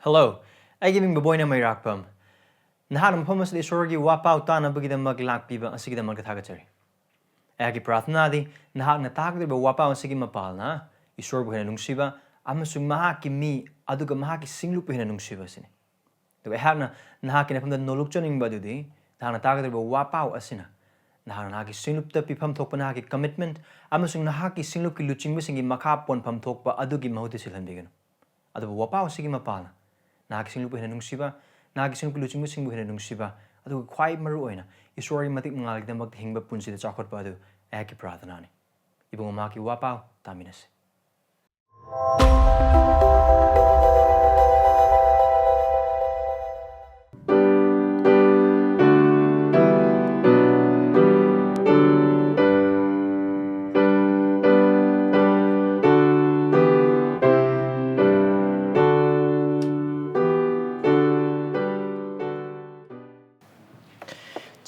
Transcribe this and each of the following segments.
Hello, I give him Boboy na may rakpam. Nahakki mapamas di sorgi wapau tana bagidamak lakpiba asigidamak kathagachari. Ayaki prathnadi nahak na takdir ba wapau asigi mapalna isor buhena nungsiba amasung mahaki mi aduga mahaki singlu buhena nungsiba sini. To ehakna nahaki na pamda nolukchaning badudi nahak na takdir ba wapau asina. Nahak nahaki singlupta pipam thokpa nahaki commitment amasung nahaki singlup ki luchingba singi makapon pam thokpa adugi mahuti silhanbigano. Adu wapau asigi mapalna. Nahakki singlup buhena nungsiba nahakki singlup ki luchingba sing buhena nungsiba aduga khwai maru oina isori matik mangalgidamak hingba punsida chakotpa adu ayaki prathanani. Ibung maki wapau taminasi.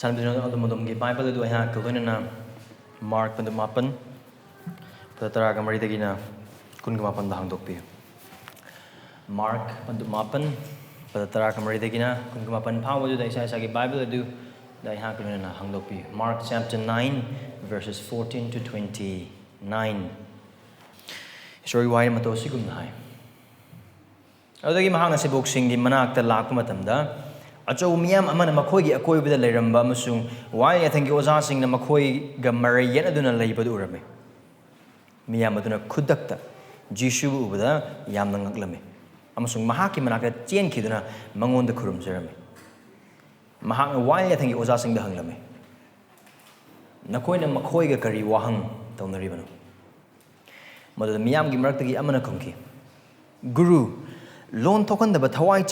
Sanbidino adumodumgi Bible adu ayha kalunina Mark pandumapan pataraga maridagina kungamapan bahangdokpi. Mark pandumapan pataraga maridagina kungamapan pawadu da isa sagi Bible adu da ayha kalunina hangdokpi. Mark chapter 9 verses 14 to 29. Sorry why matosigum na hai. Adagi mahang sibuk Singh manakta lakpa matamda Achou miyam amana makhoigi akoibada leiramba amasung wai athangi ozasing na makhoiga marayen aduna leibadu urame miyam aduna khudakta Jisuda ubada yamna ngaklame amasung mahaki manaka chenkhiduna mangonda khurumjarame mahakna wai athangi ozasing da hanglame nakoina makhoiga kari wahang taunaribano madada miyam gi maraktagi amana khumki guru lon thokandaba thawai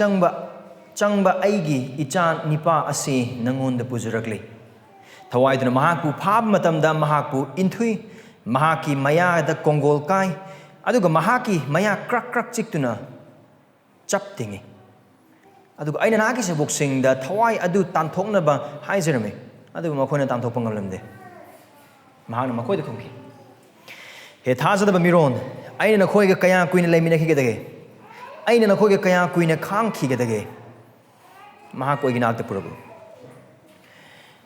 changba aigi ichan nipa asi nangonda pujurakli thawaiduna mahakpu phab matamda mahakpu inthui mahaki maya da kongol kai aduga mahaki maya krak chiktuna chaptingi aduga aina naki se boxing da thawai adu tanthokna ba haizerame aduga makhona tanthokpa ngamlamde mahakna makhoida khumki he thajada ba miron aina nakhoiga kaya kuina leimina khigedage aina nakhoiga kaya kuina khang khigedage Mahak ko iginagta purabu.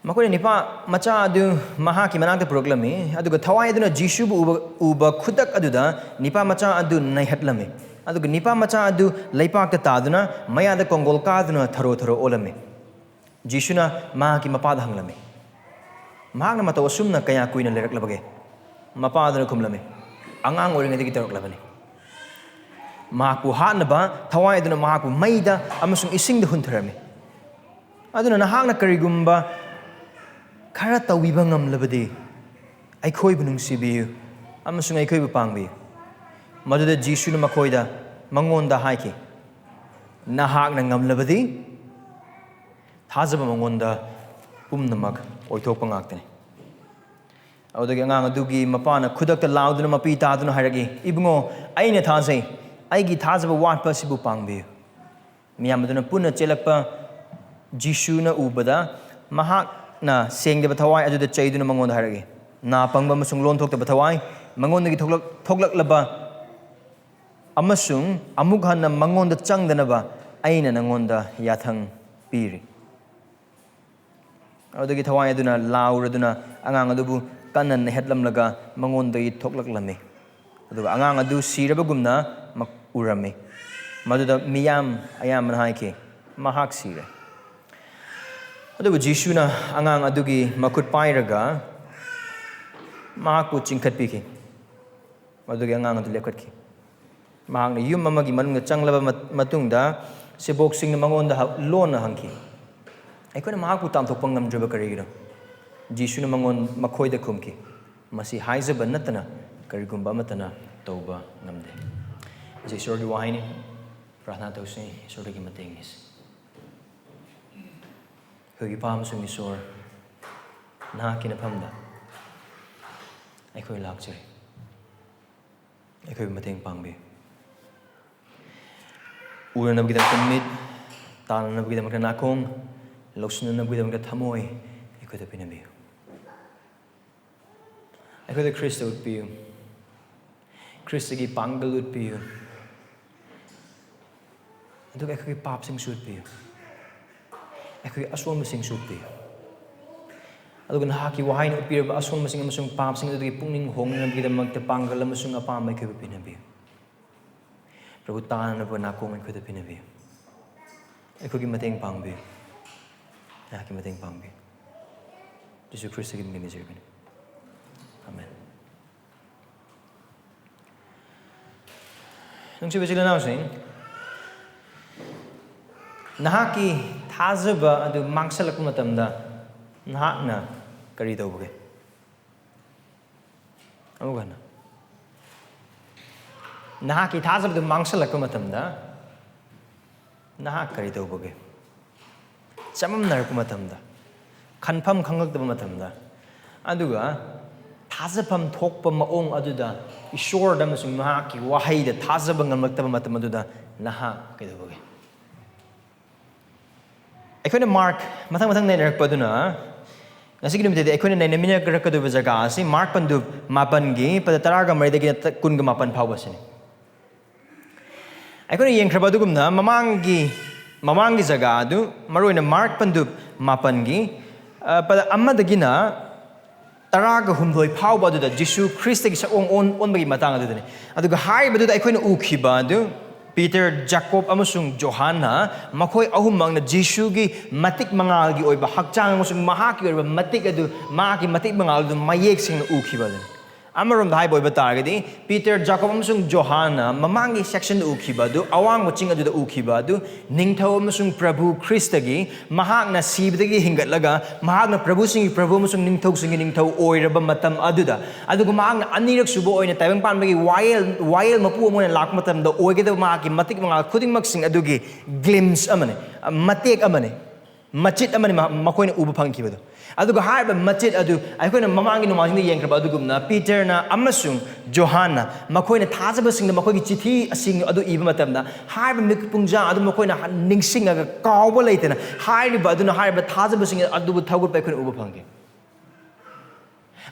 Makoy nipa macha adu mahaki managta puraglami aduga thawai aduna Jisubu uba khudak aduda nipa macha adu naihatlami aduga nipa macha adu leipakta taduna mayada kongol kaduna tharo olami Jisuna mahaki mapada hanglami mahakna mata osumna kaya kuina leraklabage mapaduna kumlami angang oringadi gitaroklabani mahakpu hatnaba thawai aduna mahakpu maida amasung isingda huntharami aduna nahakna karigumba khara tawiba ngamlabadi aikhoibu nungsibiyu amasung aikhoibu pangbi maduda Jisuna makhoida mangonda haiki nahakna ngamlabadi thajaba mangonda pumnamak oithokpa ngaktani adagi angang adugi mapana khudakta lauduna mapi taduna hairagi ibungo aina thajai aigi thajaba watpa sibu pangbiyu miyam aduna punna chelakpa Jisuna ubada mahakna sengdeba thawai aduda chaiduna mangonda haragi na pangba amasung lon thoktaba thawai mangondagi thoklaklaba amasung amuk hanna mangonda changdanaba aina nangonda yathang piri adagi thawai aduna lauraduna angang adubu kannan hetlamlaga mangondagi thoklaklami aduga angang adu sirabagumna urami maduda miyam ayamana haiki mahak sire aduga Jisuna angang adugi makut pairaga mahakpu chingkhatpiki adugi angang adu lepkhatki mahakna yum amagi manungda changlaba matungda sebok singna mangonda lona hangki aikona mahakpu tamthokpa ngamdraba karigiro Jisuna mangon makhoida khumki masi haijaba natana karigumba amatana tauba ngamde Isorgi wahini prathna tausi isorgi matengis Hogi pamasung isor Nahakki na pamda Aikhoy lakchari Aikhoy mateng pangbi Ura nabagidam kamit Tala nabagidam nakong Loksuna nabagidam thamoy Aikhoy da pinabiyo Aikhoy da Krista utpiyo Krista ki pangal utpiyo ꯑꯗꯨꯒ ꯑꯩꯈꯣꯏꯒꯤ ꯄꯥꯞꯁꯤꯡ ꯁꯨꯠꯄꯤꯌꯨ ꯑꯩꯈꯣꯏꯒꯤ ꯑꯁꯣꯟꯕꯁꯤꯡ ꯁꯨꯠꯄꯤꯌꯨ ꯑꯗꯨꯒ ꯅꯍꯥꯛꯀꯤ ꯋꯥꯍꯩꯅ ꯎꯠꯄꯤꯔꯕ ꯑꯁꯣꯟꯕꯁꯤꯡ ꯑꯃꯁꯨꯡ ꯄꯥꯞꯁꯤꯡ ꯑꯗꯨꯒꯤ ꯄꯨꯛꯅꯤꯡ ꯍꯣꯡꯅꯅꯕꯒꯤꯗꯃꯛꯇ ꯄꯥꯡꯒꯜ ꯑꯃꯁꯨꯡ ꯑꯄꯥꯝꯕ ꯑꯩꯈꯣꯏꯕꯨ ꯄꯤꯅꯕꯤꯌꯨ ꯄ꯭ꯔꯚꯨ ꯇꯥꯅꯅꯕ ꯅꯥꯀꯣꯡ ꯑꯩꯈꯣꯏꯗ ꯄꯤꯅꯕꯤꯌꯨ ꯑꯩꯈꯣꯏꯒꯤ ꯃꯇꯦꯡ ꯄꯥꯡꯕꯤꯌꯨ ꯅꯍꯥꯛꯀꯤ ꯃꯇꯦꯡ ꯄꯥꯡꯕꯤꯌꯨ ꯖꯤꯁꯨ ꯈ꯭ꯔꯤꯁꯇꯒꯤ ꯃꯤꯡ ꯅꯤꯖꯔꯕꯅꯤ 아멘. Nungsiba sila nausing Nahakki thajaba adu mangsalakpa matamda nahakna kari tawbage amugana Nahakki thajaba adu mangsalakpa matamda nahak kari tawbage chamamnarpa matamda khanpham khanglaktaba matamda aduga thajapam thokpa maong aduda ishorda amasung nahakki wahaida thajaba ngamlaktaba matam aduda nahak kaidawage ꯑꯩꯈꯣꯏꯅ mark ꯃꯊꯪ ꯅꯩꯅꯔꯛꯄꯗꯨꯅ ꯉꯁꯤꯒꯤ ꯅꯨꯃꯤꯠꯇꯗꯤ ꯑꯩꯈꯣꯏꯅ ꯅꯩꯅꯃꯤꯟꯅꯔꯛꯀꯗꯧꯕ ꯖꯒꯥ ꯑꯁꯤ mark ꯄꯟꯗꯨꯞ 9ꯒꯤ ꯄꯗ 18ꯗꯒꯤ 19 ꯐꯥꯎꯕꯁꯤꯅꯤ ꯑꯩꯈꯣꯏꯅ ꯌꯦꯡꯈ꯭ꯔꯕ ꯑꯗꯨꯒꯨꯝꯅ ꯃꯃꯥꯡꯒꯤ ꯖꯒꯥ ꯑꯗꯨ ꯃꯔꯨꯑꯣꯏꯅ ꯃꯥꯔꯛ ꯄꯟꯗꯨꯞ 9ꯒꯤ ꯄꯗ 1ꯗꯒꯤꯅ 18 ꯐꯥꯎꯕ ꯑꯗꯨꯗ ꯖꯤꯁꯨ ꯈ꯭ꯔꯤꯁꯇꯒꯤ ꯁꯛꯑꯣꯡ ꯑꯣꯟꯕꯒꯤ ꯃꯇꯥꯡ ꯑꯗꯨꯗꯅꯤ ꯑꯗꯨꯒ ꯍꯥꯏꯔꯤꯕꯗꯨꯗ ꯑꯩꯈꯣꯏꯅ ꯎꯈꯤꯕ ꯑꯗꯨ Peter, Jacob, amasung Johanna, makoi ahumang na Jisugi matik mangalgi oiba hakchang amasung mahaki oiba matik adu mahaki matik mangal adu mayek sing na ukhiba dan. Amarom dahai boiba targadi Peter, Jacob amasung Johanna mamangi section na ukhiba adu awang maching adu da ukhiba adu ningthau amasung Prabhu Christagi mahak na sibdagi hingatlaga mahak na Prabhu singi Prabhu amasung ningthau oiraba matam adu da adu mahak na anirak subo oina taibang panbagi while mapu mo na lak matam da oigeda mahaki matik mangal khudingmak sing adugi glimpse amane matek amane machit amane makoina uba phangkibado aduga haiba machit adu aikoina mamangi nomasing yengkraba adugumna Peter na amasung Johanna makoina thajaba singna makoigi chithi asing adu iba matamda haiba mikpungja adu makoina ningsingaga kawba leitena haiba aduna haiba thajaba sing adu thagul pa aikoina uba phangge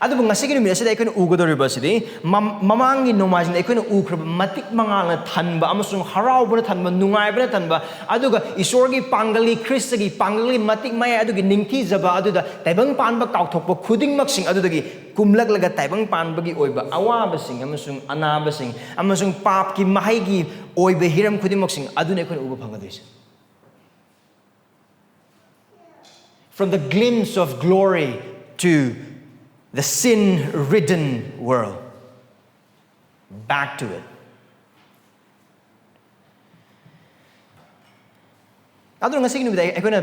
adubu ngasigi numit asida aikoina ugadoriba asidi mamangi nomasing aikoina ukraba matik mangalna thanba amasung haraubana thanba nungaibana thanba aduga isorgi pangali Christagi pangali matik maya adugi ningthi jaba aduda taibang panba kauthokpa khudingmak sing adudagi kumlaklaga taibang panbagi oiba awaba sing amasung anaba sing amasung papki mahaigi oiba hiram khudingmak sing aduna aikoina uba phangadoise from the glimpse of glory to the sin-ridden world. Back to it. Aduna ngasigi numit aikoina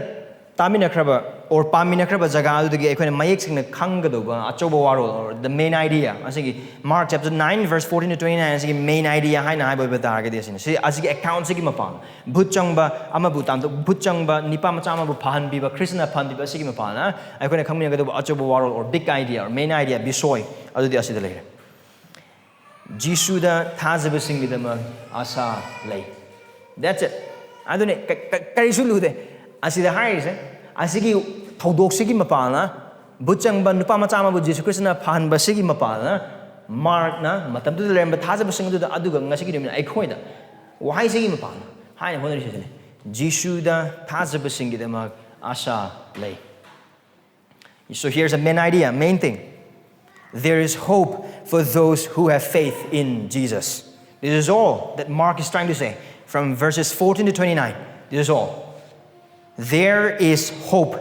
taminakraba or paminakraba jaga adudagi aikoina mayek singna khanggadoba achoba warol or the main idea asigi Mark chapter 9 verse 14 to 29 asigi main idea haina haiba targadi asini si asigi account sigi mapang bhutchangba amabu tamdo bhutchangba nipa machama bu phanbiba krishna phanbiba asigi mapana aikoina khangminagadoba achoba warol or big idea or main idea bisoy adudi asida leire Jisuda thajabasingidama asa lei that's it adune karisu lude asida hairise asigi thaudoksigi mapana butchangba nupa machama bu Jesu Christ na phanba sigi mapana Mark na matamdu leramba thajabasing du aduga ngasigi nimina aikhoida wahai sigi mapana haina honari sene Jisuda thajabasing gidama asa lei so here's a main thing there is hope for those who have faith in Jesus this is all that Mark is trying to say from verses 14 to 29 this is all there is hope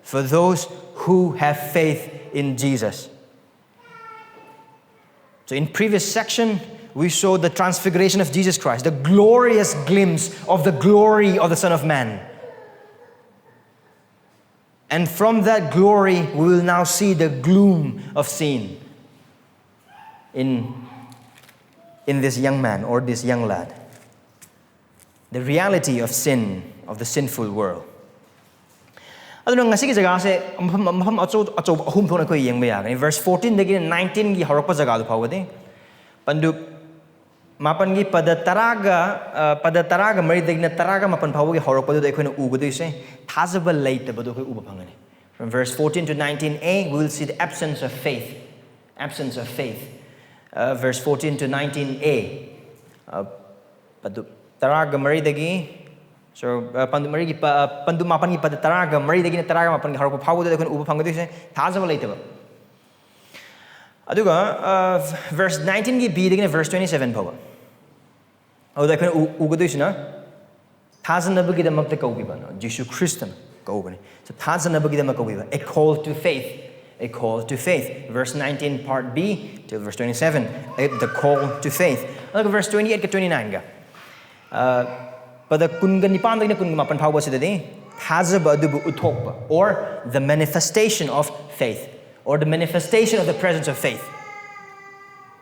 for those who have faith in Jesus. So in previous section, we saw the transfiguration of Jesus Christ, the glorious glimpse of the glory of the Son of Man. And from that glory, we will now see the gloom of sin in this young man or this young lad. The reality of sin, of the sinful world. aduna ngasigi jaga se mafam acho ahum thona koi yengba ya in verse 14 dagi 19 gi horakpa jaga du phawade pandu mapan gi pada taraga mari dagina taraga mapan phawagi horakpa du ekoina ugudoi se thajaba leitaba du koi uba phangani from verse 14 to 19a we will see the absence of faith verse 14 to 19a padu taraga mari dagi So pandu mapan ki pada taraga mari dagina taraga mapan ki harap phawu da kun uba phangadu se thajaba leitaba aduga verse 19 ki b dagina verse 27 phawa aduda kun ugadu sina thajanaba ki damak ta kaubiba no Jesus Christ kaubani so thajanaba ki damak kaubiba a call to faith. A call to faith. Verse 19, part B, till verse 27, the call to faith. Look at verse 28 to 29. But the kunganipan na kunmapan phawa sidadi, thajaba adubu utokpa, or the manifestation of faith, or the manifestation of the presence of faith.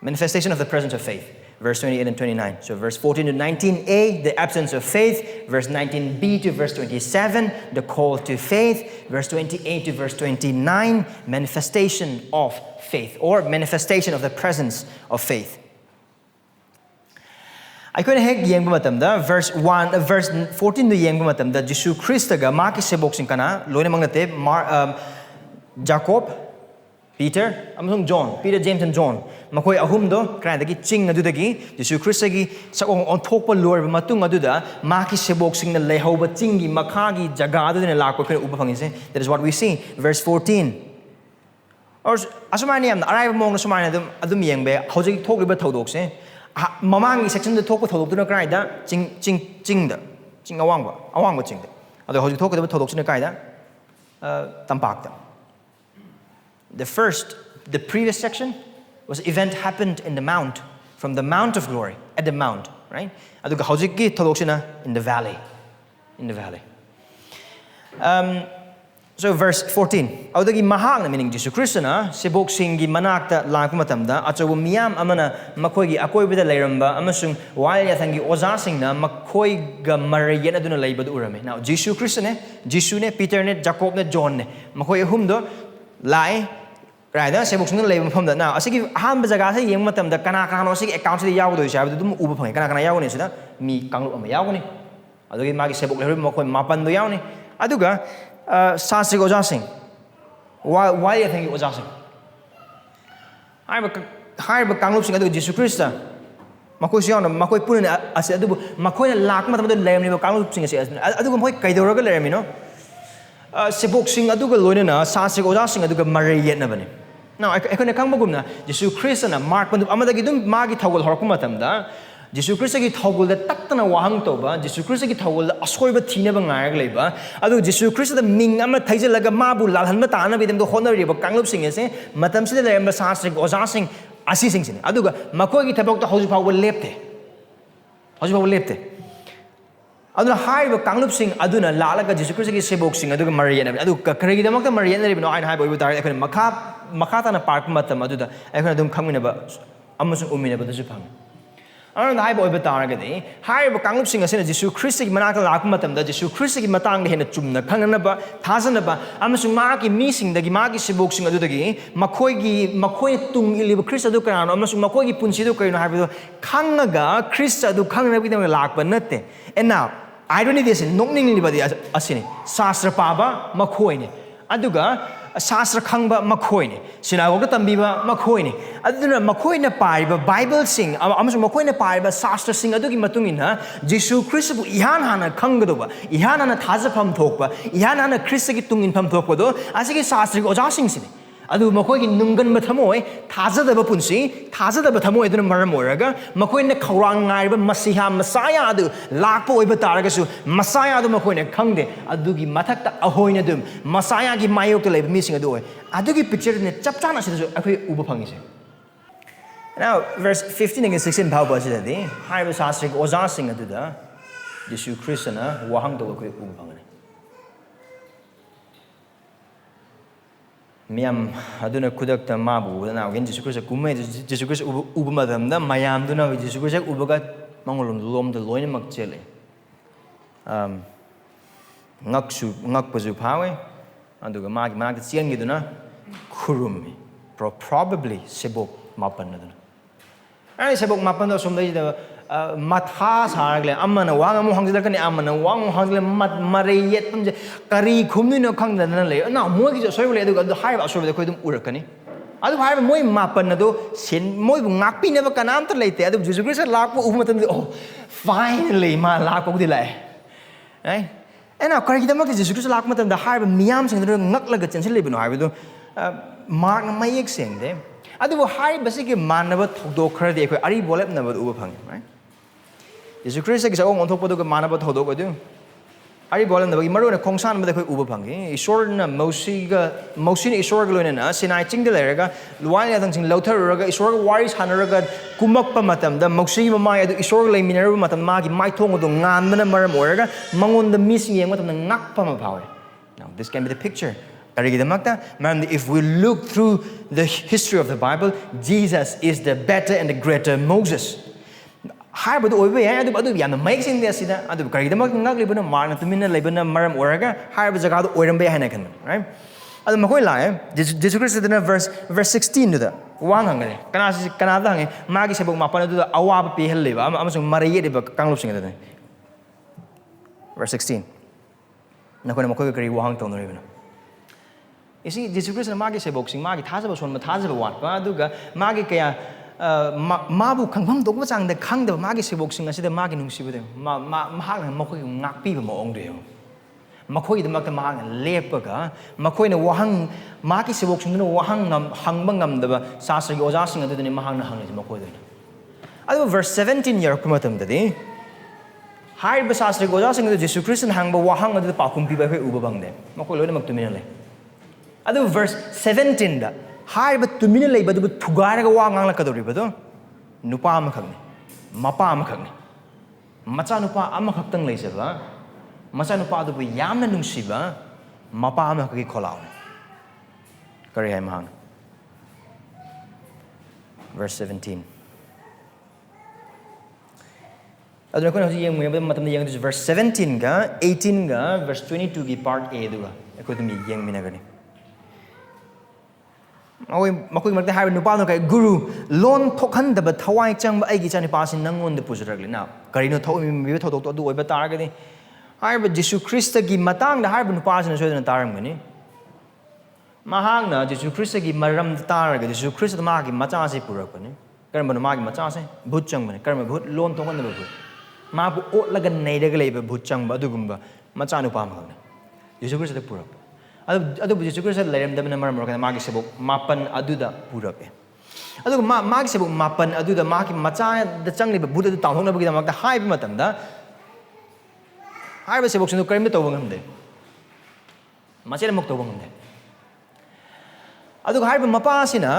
Manifestation of the presence of faith. Verse 28 and 29. So verse 14 to 19a, the absence of faith. Verse 19b to verse 27, the call to faith. Verse 28 to verse 29, manifestation of faith, or manifestation of the presence of faith. I could heg yengba matamda verse 14 to yengba matamda Jesus Christaga maki sebok sing kana loine mangnate Jacob, Peter, among John, Peter, James, and John. Makoi ahum do, kaya dagi ching adudagi, Jesus Christ agi sa on thokpa lord matung aduda maki sebok sing na lehoba chingi makagi jaga adu na lakko kaya uba phangise. That is what we see. Verse 14. Or asumani am arrive mong asumani adum yengbe hojik thokliba thodokse mamangi section da thokpa thodok na kaya da ching awangba ching da. Adu hojik thokpa thodokse na kaya da tampak da. The previous section was event happened in the mount, from the mount of glory, at the mount, right? Aduga hojiki thodokshina in the valley. So verse 14. Audagi mahal na meaning Jesus Christ na sebok singi manakta langku matamda achawu miyam amana makoi gi akoi bida leiramba amasung wal yathangi oza sing na makoi ga mariyan aduna leibadu urame. Now Jesus Christ ne Peter ne Jacob ne John ne makoi ahum do lai right na sebok sing leibam phamda na asigi aham jaga se yeng matamda kana no asigi account se yawdo isa dum uba phangi kana yawni sida mi kanglu ama yawni adugi magi sebok leru makoi mapan do yawni aduga Sasik Ojasing. Why you think Ojasing? I have a Kanglup sing adu Jesus Christ. Makosiana, Makoi Pun as adu Makoy Lakma the Lamb Kanglup sing as adu Moy Kaidoraga Lamino. Sibok sing aduga Lunina, Sasik Ojasing aduga Maria Navani. Now I couldn't come Maguna, Jesus Christ and Mark Amadagidum Magi Towel Horkumatamda. Jesus Christ ki thogul da takna wahang toba Jesus Christ ki thogul da asoi ba thina ba ngai leiba adu Jesus Christ da ming ama thaije laga mabu lalhan ba ta na bidem do honor ri ba kanglop sing ase matam se le ba sasrik oza sing asi sing sing adu ga makoi ki thabok da hoju phaw lepte adu hai ba kanglop sing adu na lalaga Jesus Christ ki sebok sing adu ga maria na adu ka kare gi damak da maria na ri no ai hai ba tar ekon makha ta na park matam adu da ekon dum khangmina ba amasung umina ba da su phang Aron the high boy betaragadi, high Kangup sing as in a Jesu Christi Manaka Lakmatam, the Jesu Christi Matang Hena Chumna, Kanganaba, Tazanaba, Amasumaki missing the Gimaki Sibok sing adudagi, Makoi Tung Ilib Christa Dukan, Amasum Makoi Punsiduka in Habido, Kangaga, Christa do Kanga with them lak, but nothing. And now, I don't need this in knowing anybody as a sin. Sastra Paba, Makoine, Aduga. Sastra Kangba Makoine, Sinagoga Tambiba Makoine. Aduna Makoine Paiba, Bible sing, Amas Makoine Paiba, Sastra sing Adugi Matungina, Jesu Christ, Ihanana Kangadoba, Ihana Tazapam Tokba, Ihana Christagitung in Pam Tokodo, as he Sastri Ojasing Sin. Adu Makoy Nungan Matamoy, Taza the Bapunsi, Taza the Batamoy in Maramoraga, Makoine Kaurang Iba, Masiha, Messiah Adu, Lapo Ibataragasu, Messiah the Makoine Kangde, Adugi Matakta Ahoina Dum, Messiah gi Mayokale missing a door. Adugi picture in the Chaptana Ubapangis. Now, verse 15 and 16 Pabasidi, Hybus Asrik Ozasing Aduda, Jesu Christina, Wahang to Ubapangani. Miam aduna kudakta mabu na again Jesus Christ kume Jesus Christ ubumadam da mayam duna Jesus Christ ubaga mangolom lom de loine makchele ngakpazu phawe anduga mag chiang giduna khurumi probably sebok mapan aduna ani sebok mapan da somdai da matha sargle amana wang mu hangjila kani amana wang hangjila mariyet pamje kari khumni no khangda na le na mo gi soi le adu hai ba soi de khoi dum urakani adu hai moi mapan adu sen moi bu ngakpi ne ba kanam ta leite adu Jesus Christ lak pu umatam oh finally ma lak pu di lai right? And now karigidamak Jesus Christ lak matam da harba miyam sing do ngaklaga chensil lebino haibu mark na mayek sing de adu hai basi ki manaba thodok khar de khoi ari bolep na ba uba phang right Jesus Christ ki saong onthok podo ka manaba thodok adu ari bolan da bagi maru na khongsan ma de khoi uba phang ki ishor na mosi na ishor ga loina na sinai ching de leraga luwai ya dang sing lauthar raga ishor ga wari sanaraga kumak pa matam da mosi ma mai adu ishor ga leiminar matam ma gi mai thong adu ngan mana maram oraga mangon da missing yeng matam na ngak pa ma phawe now this can be the picture if we look through the history of the Bible, Jesus is the better and the greater Moses. Harbadu oibe ya adu yana make sing this ida adu karidamak ngak libana marna tumina libana maram oraga harba jaga do oirambe hana kan right adu makoi la Jesus Christ in verse 16 da wang hangale kana da hange magi sebok mapan adu awab pe hel leba amasung mariye de kanglup sing da verse 16 nakoi makoi kari wang tong no ibana you see Jesus Christ magi sebok sing magi thajaba son ma thajaba wat pa aduga magi kaya mabu khangbam dogba chang de khang de magi sebok sing asida magi nungsi bode mahak na makoi ngakpi ba mo ong de makoi de mak ta mahak lepaga makoi na wahang magi sebok sing no wahang ngam hangba ngam da ba sasri oja sing adu ni mahak na hang ni makoi de adu verse 17 year kumatam de hai ba sasri oja sing adu Jesus Christ hang ba wahang adu pa kum pi ba khoi uba bang de makoi lo na mak tumina le adu verse 17 da hai ba tumina lei ba du thugara ga wa ngang la kadori ba do nupa ama khakni mapa ama khakni macha nupa ama khaktang lei se ba macha nupa adu bu yamna nungsi ba mapa ama khaki kholaw kari hai mahang verse 17 adu ko na yeng me ba matam yeng verse 17 ga 18 ga verse 22 gi part a du ga ko tu mi yeng mina gani oi makoi makte hai nupa no kai guru lon thokhan da ba thawai chang ba ai gi chani pa sin nangon de pujragli na kari no tho mi tho to du oi ba tar ga ni hai ba Jesus Christ gi matang da hai ba nupa sin so na taram gani mahang na Jesus Christ gi maram tar ga Jesus Christ ma gi macha se purak ni karam ba ma gi macha se bhut chang ba karam bhut lon thokhan da ba bhut ma bu ot la ga nei da ga le ba bhut chang ba du gum ba macha nupa ma ga Jesus Christ da purak adu Jesus Christ leram da maram ro ka magi sebok mapan aduda purape adu magi sebok mapan aduda magi macha da changli ba buda ta hong na bagi da mak da hai ba matam da hai ba sebok sinu karim to bangam de mache mok to bangam de adu hai ba mapa sina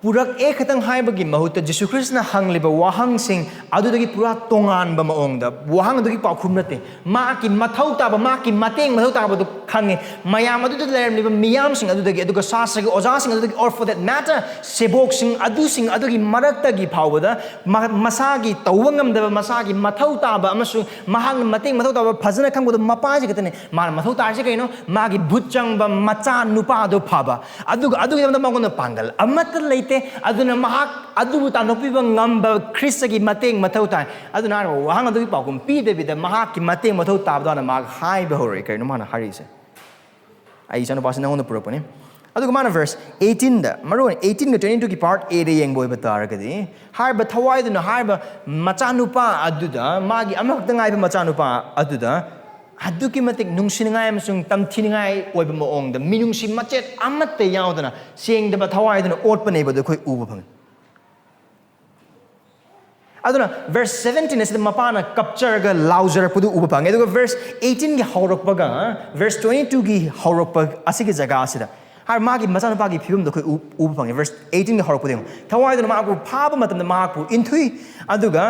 purak ek khatang hai ba gi mahut Jesus Christ na hangli ba wahang sing adu da gi pura tongan ba maong da wahang adu gi pa khum nate ma ki mathau ta ba ma ki mateng mathau ta ba du khange mayam adu da leram ni ba miyam sing adu da gi adu ga sa sa gi oja sing adu da gi or for that matter sebok sing adu gi marak ta gi phau da masa gi tawangam da masa gi mathau ta ba amasu mahang mateng mathau ta ba phajana khang ba mapa ji gatane ma mathau ta ji kaino ma gi bhutchang ba macha nupa do phaba adu gi da ma ko pangal amat leite aduna mahak adu ta nopi ba ngamba Christ gi mateng mathau ta aduna wahang adu gi pa kum pi de bi da mahak ki mateng mathau ta ba na ma hai ba hore kai no mana hari se ai chanu pas na on pura pane adu mana verse 18 da maru 18 ga 22 ki part a de yeng boy ba tar ga di har ba thawai du na har ba macha nupa adu da ma gi amak da ngai ba macha nupa adu da adu ki matik nungsingai amsung tamthiningai oiba maong da minungsi machet amatte yaudana seng da ba thawai da ot pa nei ba da khoi uba phang aduna verse 17 is the mapana capture ga lauzer pudu uba phang edu verse 18 gi haurok pa ga verse 22 gi haurok pa asigi jaga asida har magi macha pa gi phibum da khoi uba phang verse 18 gi haurok pa ding thawai da ma ku phaba matam da ma ku inthui aduga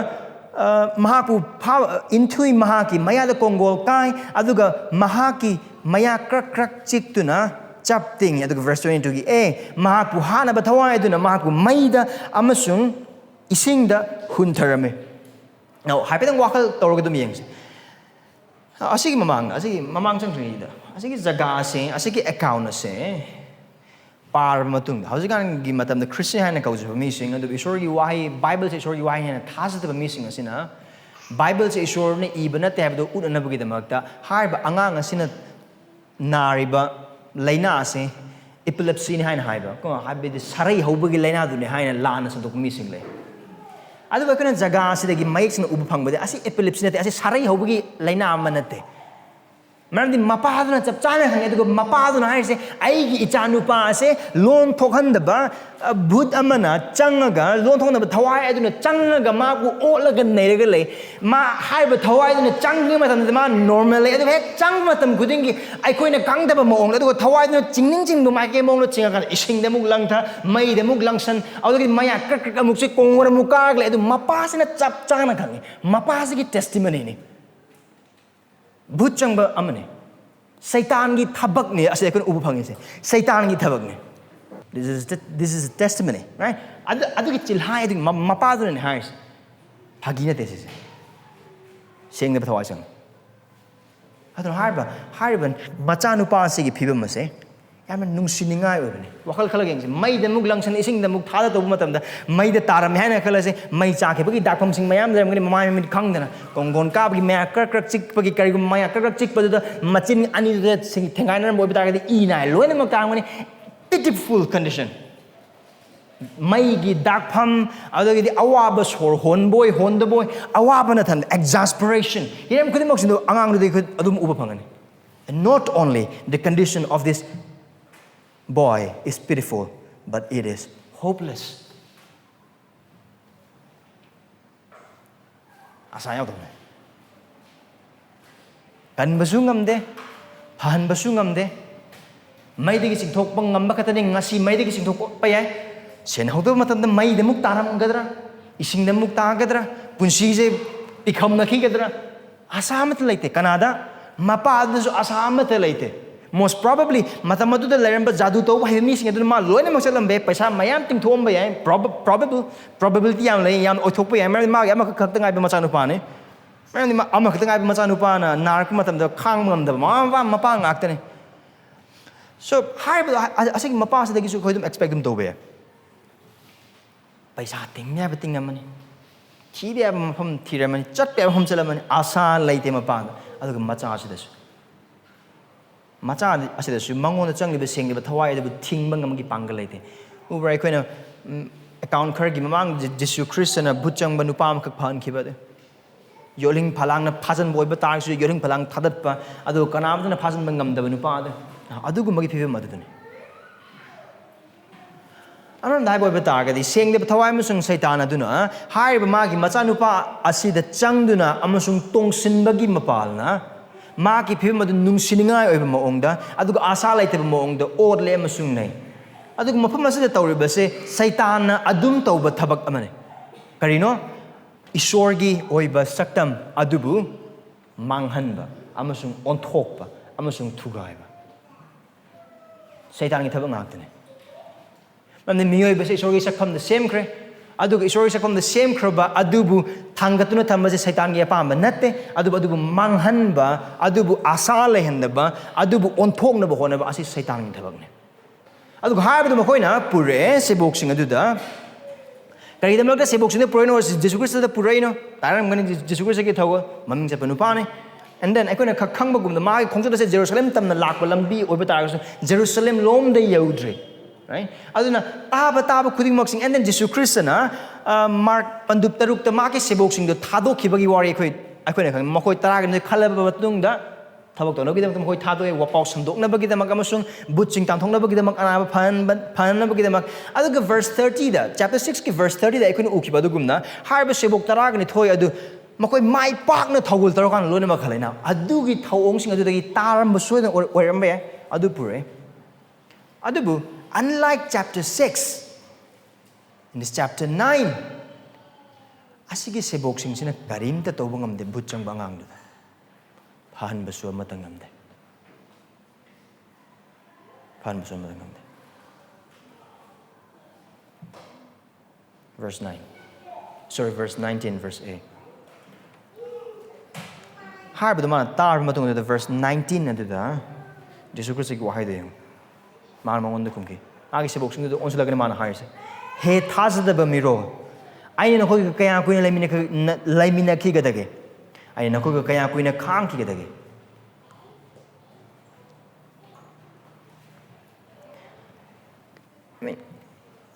mahapu intui mahaki maya da kongol kai aduga mahaki maya krak chiktuna chapting aduga verse 22 gi mahapu hana ba thawai duna mahapu maida amasung isingda huntharame now haipedang wakal tawrga dum yeng asigi mamang chang da asigi jaga se asigi account se par matung hausikan gi matam the Christian hana kauju mi sing adu ishor gi wahi Bible se ishor gi wahi hana thasat ba mi sing asina Bible se ishor ne ibana tab do unana bagi damakta har ba angang asina nariba laina se epilepsy ni hana haiba ko habi de sarai hobagi laina du ne hana lana sa dok mi sing le adu ba kana jaga se gi maik sing ubu phang ba asi epilepsy ne asi sarai hobagi laina manate Maramdi mapaduna chap chana khange adugo mapaduna haise aigi ichanupa ase lon thokhandaba bhut amana changaga lon thokhandaba thawai aduna changaga maku olaga neiraga lei ma haiba thawai aduna changi matamda ma normally adu hek chang matam khudingi aikoina kangdaba moong adugo thawai aduna chingning chingbu ma ke moong lo chinga kan isingda muk langtha mai de muk langsan adugi maya krak krak amuk se kongwara mukag le adu mapasina chap chana khange mapasi ki testimony ni Bhut changba amane Satan gi thabak ni ase kun ubu phangi se Satan gi thabak ni This is a testimony right adu gi chil hai adu mapa du ni hai phagi na tese seng de thawai sang adu harba macha nu pa se gi phibam ase yamna nungsiningai oibani wakal khalageng se mai de muk langsan ising de muk thada tobu matam da mai de taram haina khalase mai cha ke bagi dakpam sing mayam dem gani mamai mi khangdana kongon ka bagi maya krak krak chik bagi kari gu maya krak krak chik badu da machin ani de sing thengai na boy bita ga I nai loina mak tang gani pitiful condition mai gi dakpam adu gi awaba sor hon boy awaba na than exasperation hiram khudi mak sin do angang du de khud adum uba phangani and not only the condition of this boy is pitiful, but it is hopeless. Asaya to. Kan basungam de, pahan basungam de. Mai de gising thok pang ngamba katani ngasi mai de gising thok pa yai. Sen hodo matam de mai de muk taram gadra, ising de muk ta gadra, punsi je ikham nakhi gadra. Asamat laite Canada, mapa adu asamat laite. Most probably matamadu da leramba jadu to wa hemi sing adu ma loina masalam be paisa mayam ting thom ba yai probability yam lai yam othok pa yai ma ya ma khak tangai ba macha nu pa ne ma ni ma ama khak tangai ba macha nu pa na nar ku matam da khang ngam da ma pa ngak ta ne so hai ba asing mapa sa da gi su khoidum expect dum to be paisa ting nya ba ting amani thi be ma pham thiramani chat be pham chalamani asa laite ma pa adu macha asidasu Macha asidasu Mangonda changliba sengliba thawai adu thingba ngamgi pangal leite uber aikoina account khar gi mamang Jisu Christ na butchangba nupam khak phan khiba de yoling phalang na phajan boiba tar su yoling phalang thadat pa adu kanam na phajan bangam da nupa de adu gu magi phibe madu ne anon dai boiba tar ga di sengliba thawai musung Satan aduna haiba magi macha nupa asida changduna amusung tongsinba gi mapalna ma ki phim madu nungsiningai oiba maongda aduga asa laiteba maongda orle amasung nei aduga mafam asida tawriba se Satan na adum tawba thabak amane karino isorgi oiba saktam adubu manghanba amasung onthokpa amasung thugaiba Satan gi thabak ngaktane mamne miyoi ba se isorgi sakam the same kre aduga isori sakam the same kroba adubu thangatuna thamase Satan gi apamba natte adubu manghanba adubu asa lehendaba adubu onthokna ba hona ba asi Satan gi thabakne aduga haibu makoina pure sebok sing aduda kari dam lokta sebok sing pureno Jesu Christ da puraino taram gani Jesu Christ gi thawa maming chapanu pane and then aikoina khangba gum da ma khongsa se Jerusalem tamna lakpa lambi oiba tar Jerusalem lom de yaudre right aduna taba khuding mak sing and then Jesu Christ na Mark pandup taruk ta ma ke sebok sing do thado khibagi wari akhoi na makoi tara ga khalaba batung da thabak to no gidam makoi thado e wapau samdok na bagi da mak amasung but sing tam thong na bagi da mak ana phan na bagi da mak aduga verse 30 da chapter 6 ki verse 30 da akhoi na ukhiba dugum na harba sebok tara ga ni thoi adu makoi mai pak na thogul taro kan lona ma khalaina adu gi thawong sing adu da gi taram ba soida oiram ba adu pure adubu unlike chapter 6, in this chapter 9, asigi sebok sing sina karim ta tobangam de butchang bangang du. Phan basu matangam de. Phan basu matangam de. Verse 9. Sorry, verse 19, verse 8. Har badama tar matung de verse 19 adu da. Jesu Christ gi wahai de. Mangonda kumki agi sebok sing do onsula gani mana haise he thajaphattaba miro ai na khoi kaya kuina laimina ki gadage ai na khoi kaya kuina khang ki gadage I mean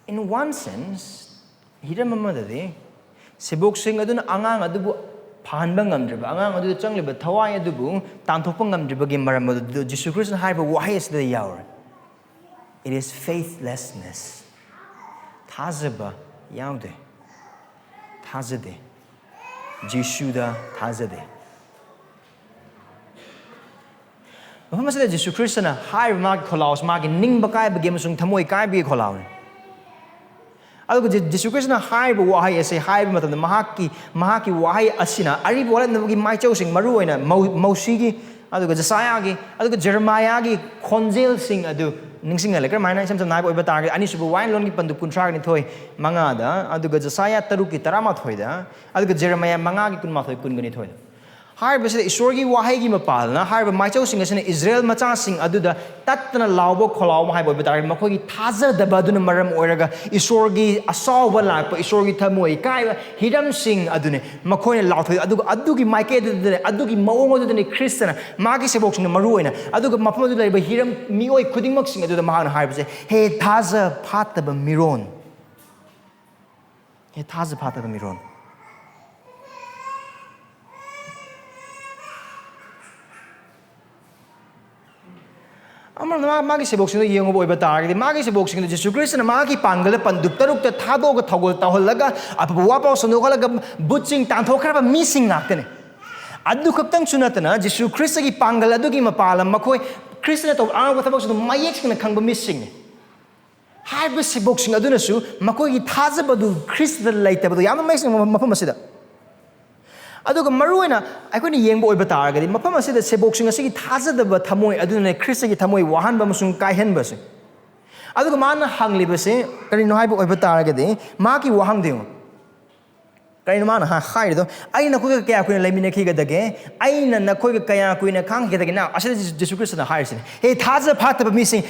in one sense hiramama de sebok sing aduna angang adubu ꯐꯍꯟꯕ ꯉꯝꯗ꯭ꯔꯤꯕ ꯑꯉꯥꯡ ꯑꯗꯨꯗ ꯆꯪꯂꯤꯕ ꯊꯋꯥꯏ ꯑꯗꯨꯕꯨ ꯇꯥꯟꯊꯣꯛꯄ ꯉꯝꯗ꯭ꯔꯤꯕꯒꯤ ꯃꯔꯝ ꯑꯗꯨ ꯖꯤꯁꯨ ꯈ꯭ꯔꯤꯁꯇꯅ ꯍꯥꯏꯔꯤꯕ ꯋꯥꯍꯩ ꯑꯁꯤꯗ ꯌꯥꯎꯔꯦ. It is faithlessness. ꯊꯥꯖꯕ ꯌꯥꯎꯗꯦ. ꯊꯥꯖꯗꯦ. ꯖꯤꯁꯨꯗ ꯊꯥꯖꯗꯦ. ꯃꯐꯝ ꯑꯁꯤꯗ ꯖꯤꯁꯨ ꯈ꯭ꯔꯤꯁꯇꯅ ꯍꯥꯏꯔꯤꯕ ꯃꯥꯒꯤ ꯈꯣꯜꯂꯥꯎꯁꯤ ꯃꯥꯒꯤ ꯅꯤꯡꯕ ꯀꯥꯏꯕꯒꯤ ꯑꯃꯁꯨꯡ ꯊꯃꯣꯏ ꯀꯥꯏꯕꯒꯤ ꯈꯣꯜꯂꯥꯎꯅꯤ. ꯑꯗꯨꯒ ꯖꯤꯁꯨ ꯈ꯭ꯔꯤꯁꯇꯅ ꯍꯥꯏꯔꯤꯕ ꯋꯥꯍꯩ ꯑꯁꯤ ꯍꯥꯏꯕ ꯃꯇꯝꯗ ꯃꯍꯥꯛꯀꯤ ꯋꯥꯍꯩ ꯑꯁꯤꯅ ꯑꯔꯤꯕ ꯋꯥꯠꯂꯛꯅꯕꯒꯤ ꯃꯥꯏꯆꯧꯁꯤꯡ ꯃꯔꯨꯑꯣꯏꯅ ꯃꯧꯁꯤꯒꯤ ꯑꯗꯨꯒ ꯖꯦꯁꯥꯌꯥꯒꯤ ꯑꯗꯨꯒ ꯖꯦꯔꯦꯃꯥꯌꯥꯒꯤ ꯈꯣꯟꯖꯦꯜꯁꯤꯡ ꯑꯗꯨ ꯅꯤꯡꯁꯤꯡꯍꯜꯂꯦ. ꯀꯔꯝꯍꯥꯏꯅ ꯏꯁꯝ ꯁꯝꯅ ꯍꯥꯏꯕ ꯑꯣꯏꯕ ꯇꯥꯔꯒꯗꯤ ꯑꯅꯤꯁꯨꯕ ꯋꯥꯌꯦꯟꯂꯣꯟꯒꯤ ꯄꯟꯗꯨ 32:5ꯗ ꯑꯗꯨꯒ ꯖꯦꯁꯥꯌꯥ 3:12ꯗ ꯑꯗꯨꯒ ꯖꯦꯔꯦꯃꯥꯌꯥ 5:12-22ꯗ ꯍꯥꯏꯔꯤꯕꯁꯤꯗ ꯏꯁꯣꯔꯒꯤ ꯋꯥꯍꯩꯒꯤ ꯃꯄꯥꯜꯅ ꯍꯥꯏꯔꯤꯕ ꯃꯥꯏꯆꯧꯁꯤꯡ ꯑꯁꯤꯅ ꯏꯖ꯭ꯔꯦꯜ ꯃꯆꯥꯁꯤꯡ ꯑꯗꯨꯗ ꯇꯠꯇꯅ ꯂꯥꯎꯕ ꯈꯣꯜꯂꯥꯎ ꯍꯥꯏꯕ ꯑꯣꯏꯕ ꯇꯥꯔꯒꯗꯤ ꯃꯈꯣꯏꯒꯤ ꯊꯥꯖꯗꯕ ꯑꯗꯨꯅ ꯃꯔꯝ ꯑꯣꯏꯔꯒ ꯏꯁꯣꯔꯒꯤ ꯑꯁꯥꯎꯕ ꯂꯥꯛꯄ ꯏꯁꯣꯔꯒꯤ ꯊꯃꯣꯏ ꯀꯥꯏꯕ ꯍꯤꯔꯝꯁꯤꯡ ꯑꯗꯨꯅꯤ ꯃꯈꯣꯏꯅ ꯂꯥꯎꯊꯣꯛꯏ. ꯑꯗꯨꯒ ꯑꯗꯨꯒꯤ ꯃꯥꯏꯀꯩ ꯑꯗꯨꯗꯅꯤ ꯑꯗꯨꯒꯤ ꯃꯑꯣꯡ ꯑꯗꯨꯗꯅꯤ ꯈ꯭ꯔꯤꯁꯇꯅ ꯃꯥꯒꯤ ꯁꯦꯕꯣꯛꯁꯤꯡꯅ ꯃꯔꯨꯑꯣꯏꯅ ꯑꯗꯨꯒ ꯃꯐꯝ ꯑꯗꯨꯗ ꯂꯩꯔꯤꯕ ꯍꯤꯔꯝ ꯃꯤꯑꯣꯏ ꯈꯨꯗꯤꯡꯃꯛꯁꯤꯡ ꯑꯗꯨꯗ ꯃꯍꯥꯛꯅ ꯍꯥꯏꯕꯁꯦ ꯍꯦ ꯊꯥꯖ ꯐꯥꯠꯇꯕ ꯃꯤꯔꯣꯟ. ꯍꯦ ꯊꯥꯖ ꯐꯥꯠꯇꯕ ꯃꯤꯔꯣꯟ. ꯑꯃꯔꯣꯝꯗ ꯃꯥꯒꯤ ꯁꯦꯕꯣꯛꯁꯤꯡꯗ ꯌꯦꯡꯉꯨꯕ ꯑꯣꯏꯕ ꯇꯥꯔꯒꯗꯤ ꯃꯥꯒꯤ ꯁꯦꯕꯣꯛꯁꯤꯡꯗ ꯖꯤꯁꯨ ꯈ꯭ꯔꯤꯁꯇꯅ ꯃꯥꯒꯤ ꯄꯥꯡꯒꯜꯗ ꯄꯟꯗꯨꯞ 6ꯇ ꯊꯥꯗꯣꯛꯑꯒ ꯊꯧꯒꯜ ꯇꯧꯍꯜꯂꯒ ꯑꯐꯕ ꯋꯥꯄꯥꯎ ꯁꯟꯗꯣꯛꯍꯜꯂꯒ ꯕꯨꯠꯁꯤꯡ ꯇꯥꯟꯊꯣꯛꯈ꯭ꯔꯕ ꯃꯤꯁꯤꯡ ꯉꯥꯛꯇꯅꯤ. ꯑꯗꯨ ꯈꯛꯇꯪꯁꯨ ꯅꯠꯇꯅ ꯖꯤꯁꯨ ꯈ꯭ꯔꯤꯁꯇꯒꯤ ꯄꯥꯡꯒꯜ ꯑꯗꯨꯒꯤ ꯃꯄꯥꯜ ꯃꯈꯣꯏ ꯈ꯭ꯔꯤꯁꯇꯅ ꯇꯧꯕ ꯑꯉꯛꯄ ꯊꯕꯛꯁꯤꯡꯗꯨ ꯃꯌꯦꯛ ꯁꯦꯡꯅ ꯈꯪꯕ ꯃꯤꯁꯤꯡꯅꯤ. ꯍꯥꯏꯔꯤꯕ ꯁꯦꯕꯣꯛꯁꯤꯡ ꯑꯗꯨꯅꯁꯨ ꯃꯈꯣꯏꯒꯤ ꯊꯥꯖꯕꯗꯨ ꯈ꯭ꯔꯤꯁꯇꯗ ꯂꯩꯇꯕꯗꯨ ꯌꯥꯝꯅ ꯃꯌꯦꯛ ꯁꯦꯡꯕ ꯃꯐꯝ ꯑꯁꯤꯗ. ꯑꯗꯨꯒ ꯃꯔꯨꯑꯣꯏꯅ ꯑꯩꯈꯣꯏꯅ ꯌꯦꯡꯕ ꯑꯣꯏꯕ ꯇꯥꯔꯒꯗꯤ ꯃꯐꯝ ꯑꯁꯤꯗ ꯁꯦꯕꯣꯛꯁꯤꯡ ꯑꯁꯤꯒꯤ ꯊꯥꯖꯗꯕ ꯊꯃꯣꯏ ꯑꯗꯨꯅ ꯈ꯭ꯔꯤꯁꯇꯒꯤ ꯊꯃꯣꯏ ꯋꯥꯍꯟꯕ ꯑꯃꯁꯨꯡ ꯀꯥꯏꯍꯟꯕꯁꯦ. ꯑꯗꯨꯒ ꯃꯥꯅ ꯍꯪꯂꯤꯕꯁꯦ ꯀꯔꯤꯅꯣ ꯍꯥꯏꯕ ꯑꯣꯏꯕ ꯇꯥꯔꯒꯗꯤ ꯃꯥꯒꯤ ꯋꯥꯍꯪꯗ ꯌꯦꯡꯉꯨ. ꯀꯔꯤꯅꯣ ꯃꯥꯅ ꯍꯥꯏꯔꯤꯗꯣ? ꯑꯩꯅ ꯅꯈꯣꯏꯒ ꯀꯌꯥ ꯀꯨꯏꯅ ꯂꯩꯃꯤꯟꯅꯈꯤꯒꯗꯒꯦ? ꯑꯩꯅ ꯅꯈꯣꯏꯒ ꯀꯌా ꯀꯨꯏꯅ ꯈꯪꯈꯤꯒꯗꯒꯦ? ꯑꯁꯤꯗ ꯖꯤꯁꯨ ꯈ꯭ꯔꯤꯁꯇꯅ ꯍꯥꯏꯔꯤꯁꯤꯅꯤ. ꯍꯦ ꯊꯥꯖ ꯐꯥꯠꯇꯕ ꯃꯤꯁꯤꯡ,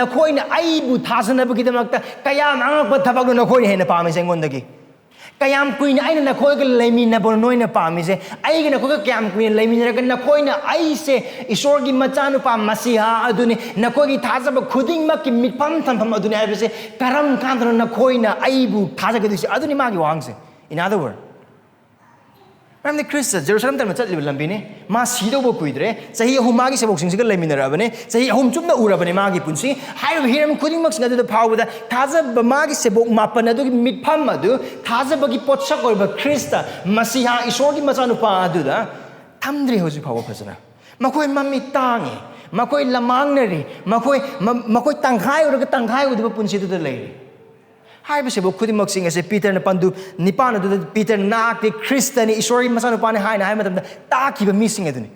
ꯅꯈꯣꯏꯅ ꯑꯩꯕꯨ ꯊꯥꯖꯅꯕꯒꯤꯗꯃꯛꯇ ꯀꯌꯥꯝ ꯑꯉꯛꯄ ꯊꯕꯛꯅꯣ ꯅꯈꯣꯏꯅ ꯍꯦꯟꯅ ꯄꯥꯝꯃꯤꯁꯦ ꯑꯩꯉꯣꯟꯗꯒꯤ? ꯀꯌꯥꯝ ꯀꯨꯏꯅ ꯑꯩꯅ ꯅꯈꯣꯏꯒ ꯂꯩꯃꯤꯟꯅꯕ ꯅꯣꯏꯅ ꯄꯥꯝꯃꯤꯁꯦ? ꯑꯩꯒ ꯅꯈꯣꯏꯒ ꯀꯌꯥꯝ ꯀꯨꯏꯅ ꯂꯩꯃꯤꯟꯅꯔꯒ ꯅꯈꯣꯏꯅ ꯑꯩꯁꯦ ꯏꯁꯣꯔꯒꯤ ꯃꯆꯥꯅꯨꯄꯥ ꯃꯁꯤꯍꯥ ꯑꯗꯨꯅꯤ, ꯅꯈꯣꯏꯒꯤ ꯊꯥꯖꯕ ꯈꯨꯗꯤꯡꯃꯛꯀꯤ ꯃꯤꯠꯐꯝ ꯊꯝꯐꯝ ꯑꯗꯨꯅꯤ ꯍꯥꯏꯕꯁꯦ ꯀꯔꯝ ꯀꯥꯟꯗꯅꯣ ꯅꯈꯣꯏꯅ ꯑꯩꯕꯨ ꯊꯥꯖꯒꯗꯣꯏꯁꯦ? ꯑꯗꯨꯅꯤ ꯃꯥꯒꯤ ꯋꯥꯍꯪꯁꯦ. In other words, ꯃꯔꯝꯗꯤ ꯈ꯭ꯔꯤꯁꯇ ꯖꯦꯔꯨꯁꯂꯝ ꯇꯝꯅ ꯆꯠꯂꯤꯕ ꯂꯝꯕꯤꯅꯤ. ꯃꯥ ꯁꯤꯗꯧꯕ ꯀꯨꯏꯗ꯭ꯔꯦ. ꯆꯍꯤ 3 ꯃꯥꯒꯤ ꯁꯦꯕꯣꯛꯁꯤꯡꯁꯤꯒ ꯂꯩꯃꯤꯟꯅꯔꯛꯑꯕꯅꯤ. ꯆꯍꯤ 3 ꯆꯨꯞꯅ ꯎꯔꯕꯅꯤ ꯃꯥꯒꯤ ꯄꯨꯟꯁꯤ. ꯍꯥꯏꯔꯤꯕ ꯍꯤꯔꯝ ꯈꯨꯗꯤꯡꯃꯛꯁꯤꯡ ꯑꯗꯨꯗ ꯐꯥꯎꯕꯗ ꯊꯥꯖꯕ ꯃꯥꯒꯤ ꯁꯦꯕꯣꯛ 9 ꯑꯗꯨꯒꯤ ꯃꯤꯠꯐꯝ ꯑꯗꯨ ꯊꯥꯖꯕꯒꯤ ꯄꯣꯠꯁꯛ ꯑꯣꯏꯕ ꯈ꯭ꯔꯤꯁꯇ ꯃꯁꯤꯍꯥ ꯏꯁꯣꯔꯒꯤ ꯃꯆꯥꯅꯨꯄꯥ ꯑꯗꯨꯗ ꯊꯝꯗ꯭ꯔꯤ ꯍꯧꯖꯤꯛ ꯐꯥꯎꯕ ꯐꯖꯅ. ꯃꯈꯣꯏ ꯃꯃꯤꯠ ꯇꯥꯡꯉꯤ. ꯃꯈꯣꯏ ꯂꯃꯥꯡꯅꯔꯤ. ꯃꯈꯣꯏ ꯇꯪꯈꯥꯏ ꯑꯣꯏꯔꯒ ꯇꯪꯈꯥꯏ ꯑꯣꯏꯗꯕ ꯄꯨꯟꯁꯤꯗꯨꯗ ꯂꯩꯔꯤ. ꯍꯥꯏꯔꯤꯕ ꯁꯦꯕꯣꯛ ꯈꯨꯗꯤꯡꯃꯛꯁꯤꯡ ꯑꯁꯤ ꯄꯤꯇꯔꯅ ꯄꯟꯗꯨꯞ 9 ꯑꯗꯨꯗ ꯄꯤꯇꯔ ꯅꯍꯥꯛꯇꯤ ꯈ꯭ꯔꯤꯁꯇꯅꯤ, ꯏꯁꯣꯔꯒꯤ ꯃꯆꯥꯅꯨꯄꯥꯅꯤ ꯍꯥꯏꯅ ꯍꯥꯏꯕ ꯃꯇꯝꯗ ꯇꯥꯈꯤꯕ ꯃꯤꯁꯤꯡ ꯑꯗꯨꯅꯤ.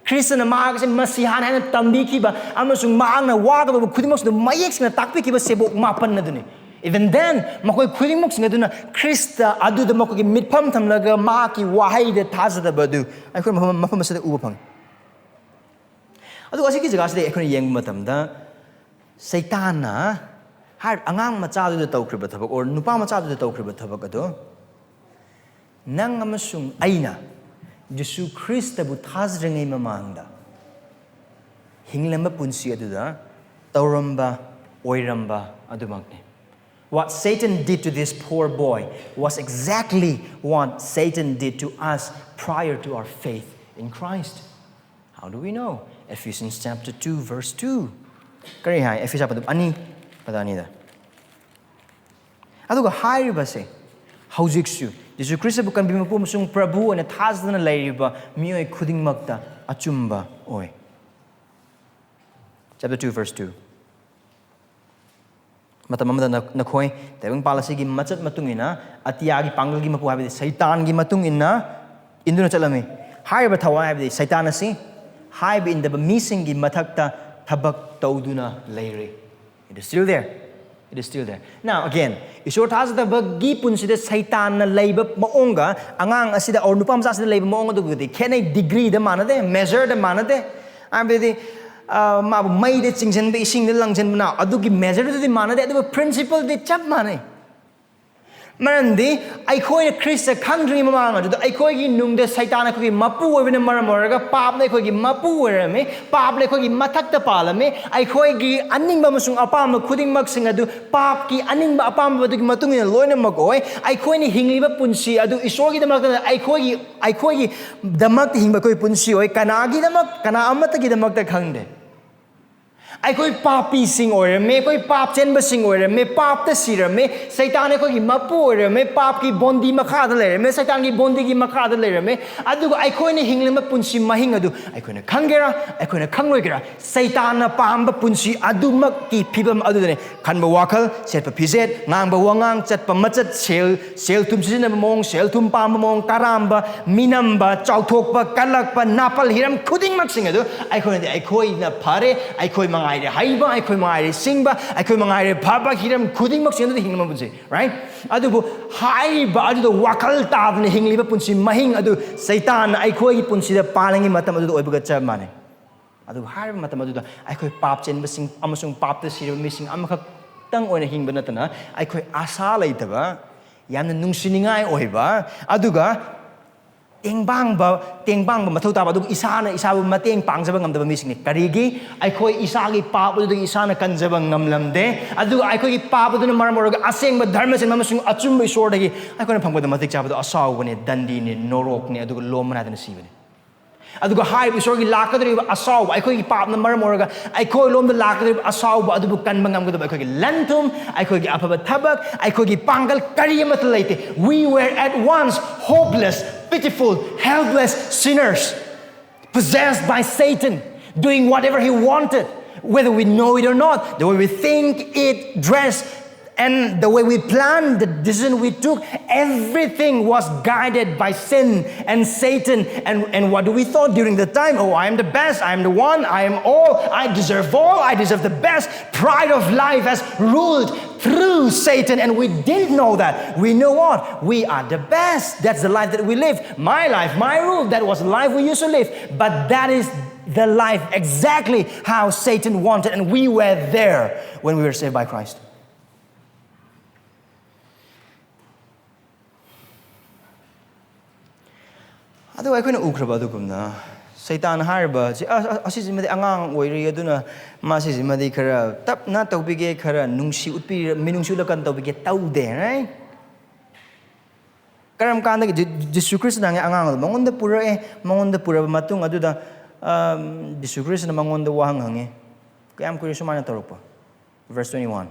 ꯈ꯭ꯔꯤꯁꯇꯅ ꯃꯍꯥꯛꯁꯦ ꯃꯁꯤꯍꯥꯅꯤ ꯍꯥꯏꯅ ꯇꯝꯕꯤꯈꯤꯕ ꯑꯃꯁꯨꯡ ꯃꯍꯥꯛꯅ ꯋꯥꯒꯗꯧꯕ ꯈꯨꯗꯤꯡꯃꯛꯁꯤꯗ ꯃꯌꯦꯛ ꯁꯦꯡꯅ ꯇꯥꯛꯄꯤꯈꯤꯕ ꯁꯦꯕꯣꯛ 9 ꯑꯗꯨꯅꯤ. Even then, ꯃꯈꯣꯏ ꯈꯨꯗꯤꯡꯃꯛꯁꯤꯡ ꯑꯗꯨꯅ ꯈ꯭ꯔꯤꯁꯇ ꯑꯗꯨꯗ ꯃꯈꯣꯏꯒꯤ ꯃꯤꯠꯐꯝ ꯊꯝꯂꯒ ꯃꯍꯥꯛꯀꯤ ꯋꯥꯍꯩꯗ ꯊꯥꯖꯗꯕ ꯑꯗꯨ ꯑꯩꯈꯣꯏ ꯃꯐꯝ ꯑꯁꯤꯗ ꯎꯕ ꯐꯪꯏ. ꯑꯗꯨꯒ ꯑꯁꯤꯒꯤ ꯖꯒꯥꯁꯤꯗ ꯑꯩꯈꯣꯏꯅ ꯌꯦꯡꯕ ꯃꯇꯝꯗ ꯁꯩꯇꯥꯟꯅ ꯑꯉꯥꯡ ꯃꯆꯥꯗꯨꯗ ꯇꯧꯈ꯭ꯔꯤꯕ ꯊꯕꯛ ꯑꯣꯔ ꯅꯨꯄꯥ ꯃꯆꯥꯗꯨꯗ ꯇꯧꯈ꯭ꯔꯤꯕ ꯊꯕꯛ ꯑꯗꯣ ꯅꯪ ꯑꯃꯁꯨꯡ ꯑꯩꯅ ꯖꯤꯁꯨ ꯈ꯭ꯔꯤꯁꯇꯕꯨ ꯊꯥꯖꯗ꯭ꯔꯤꯉꯩ ꯃꯃꯥꯡꯗ ꯍꯤꯡꯂꯝꯕ ꯄꯨꯟꯁꯤ ꯑꯗꯨꯗ ꯇꯧꯔꯝꯕ ꯑꯣꯏꯔꯝꯕ ꯑꯗꯨꯃꯛꯅꯤ. What Satan did to this poor boy was exactly what Satan did to us prior to our faith in Christ. How do we know? Ephesians chapter 2 verse 2. Kari hai Ephesians chapter 2 padani da. Aduga hairibase haujiksu Jisu Kristabu kanbimapu amasung Prabhu ana thazadana leiriba miyoi khudingmakta achumba oi. Chapter 2 verse 2. Matam amada nakhoi taibang palasigi machat matungina atiyagi pangalgi mapu habidi saitangi matungina induna chalami. Haiba thawai habidi saitan asi haiba indaba misingi mathakta thabak tawduna leiri. It is still there. It is still there. Now again, Isor thazadabagi punsida Satan na leiba maonga angang asida or nupa macha asida leiba maonga dugudi kenai degree da manade measure da manade abedi ma mai de chingchen be ising de langchen na adugi measure de manade adu principle de chap manai. Marandi, I koi Chris a country mamma, I koi nung the Saitana cookie mapu in a maramorga, pable cookie mapu me, pable cookie matakta palame, I koi gi aning bamusung apam, cooking maxing adu, papki aning apam matung in a loina magoy, I koi hingliba punsi adu, isogi the mak, I koi the mak himbakoi punsi, kanagi the mak, kana amataki the mak the kande. I koi papi sing or me koi pap chen ba sing or me pap the sira me Satan ko gi mapu or me pap ki bondi makha da le me Satan ki bondi ki makha da le me adu I koi ne hingle ma punsi mahing adu I koi ne khangera I koi ne khangloi gera Satan na pam ba punsi adu mak ki phibam adu ne khan ba wakal set pa phizet ngang ba wangang chat pa machat sel tum sin na mong sel tum pam mong karamba minamba chauthok pa kalak pa napal hiram khuding mak sing adu I koi na phare I koi mangai haiba I koi mangai singba I koi mangai phaba hiram khuding mak sing adu hingma punsi right adu bu haiba adu the wakal ta ne hingliba punsi mahing adu Satan I koi punsi da palangi matam adu oibaga cha mane adu haiba matam adu I koi pap chen ba sing amasung pap da sira missing amakak tang oina hingba natana I koi asa laitaba yamna nungsiningai oiba aduga tengbang ba mathau ta ba du isana isabu mateng pangjaba ngamdaba mising karigi ai khoi isagi papu du isana kanjaba ngamlamde adu ai khoi papu du maramorga aseng ba dharma sen mamasung achum isor dagi ai khoi phangba matik chaba du asaw bane dandi ne norok ne adu lomna dan sibane adu hai isor gi lakadri asaw ai khoi pap na maramorga ai khoi lom da lakadri asaw ba adu kan bangam ga ai khoi lantum ai khoi gi apaba thabak ai khoi gi pangal kariyamat laite we were at once hopeless pitiful, helpless sinners, possessed by Satan, doing whatever he wanted, whether we know it or not, the way we think, eat, dress, and the way we planned, the decision we took, everything was guided by sin and Satan. And what do we thought during the time? Oh, I am the best, I am the one, I am all, I deserve the best. Pride of life has ruled through Satan, and we didn't know that. We know what? We are the best. That's the life that we live. My life, my rule, that was the life we used to live. But that is the life exactly how Satan wanted, and we were there when we were saved by Christ. Adu I koina ukraba adugumna Satan harba asijimadi angang oiri aduna masijimadi khara tapna tawbige khara nungsi utpi minungsi lakan tawbige tawde right karam kanda Jisu Christ na angang mangonda pura matung aduda Jisu Christ na mangonda wahang hange kayam kuri sumana tarokpa verse 21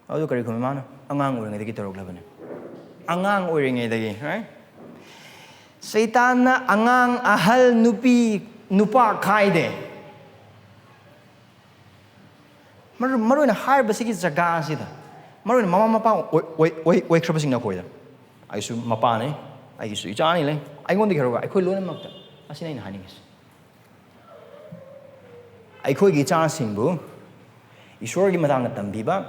adu kari kumana angang oiri ngadi tarok labane angang oiri ngadi right Satan na angang ahal nupa kaide. Maru na harba sige jaga sida. Maru na mama mapa oi krabasing na koida. Ay su mapa ne. Ay su ichani le. Ay ngondi kharoga. Ay khoi lona makta. Asina ina haningis. Ay khoi gi cha singbu. Ishwar gi matang na tambiba.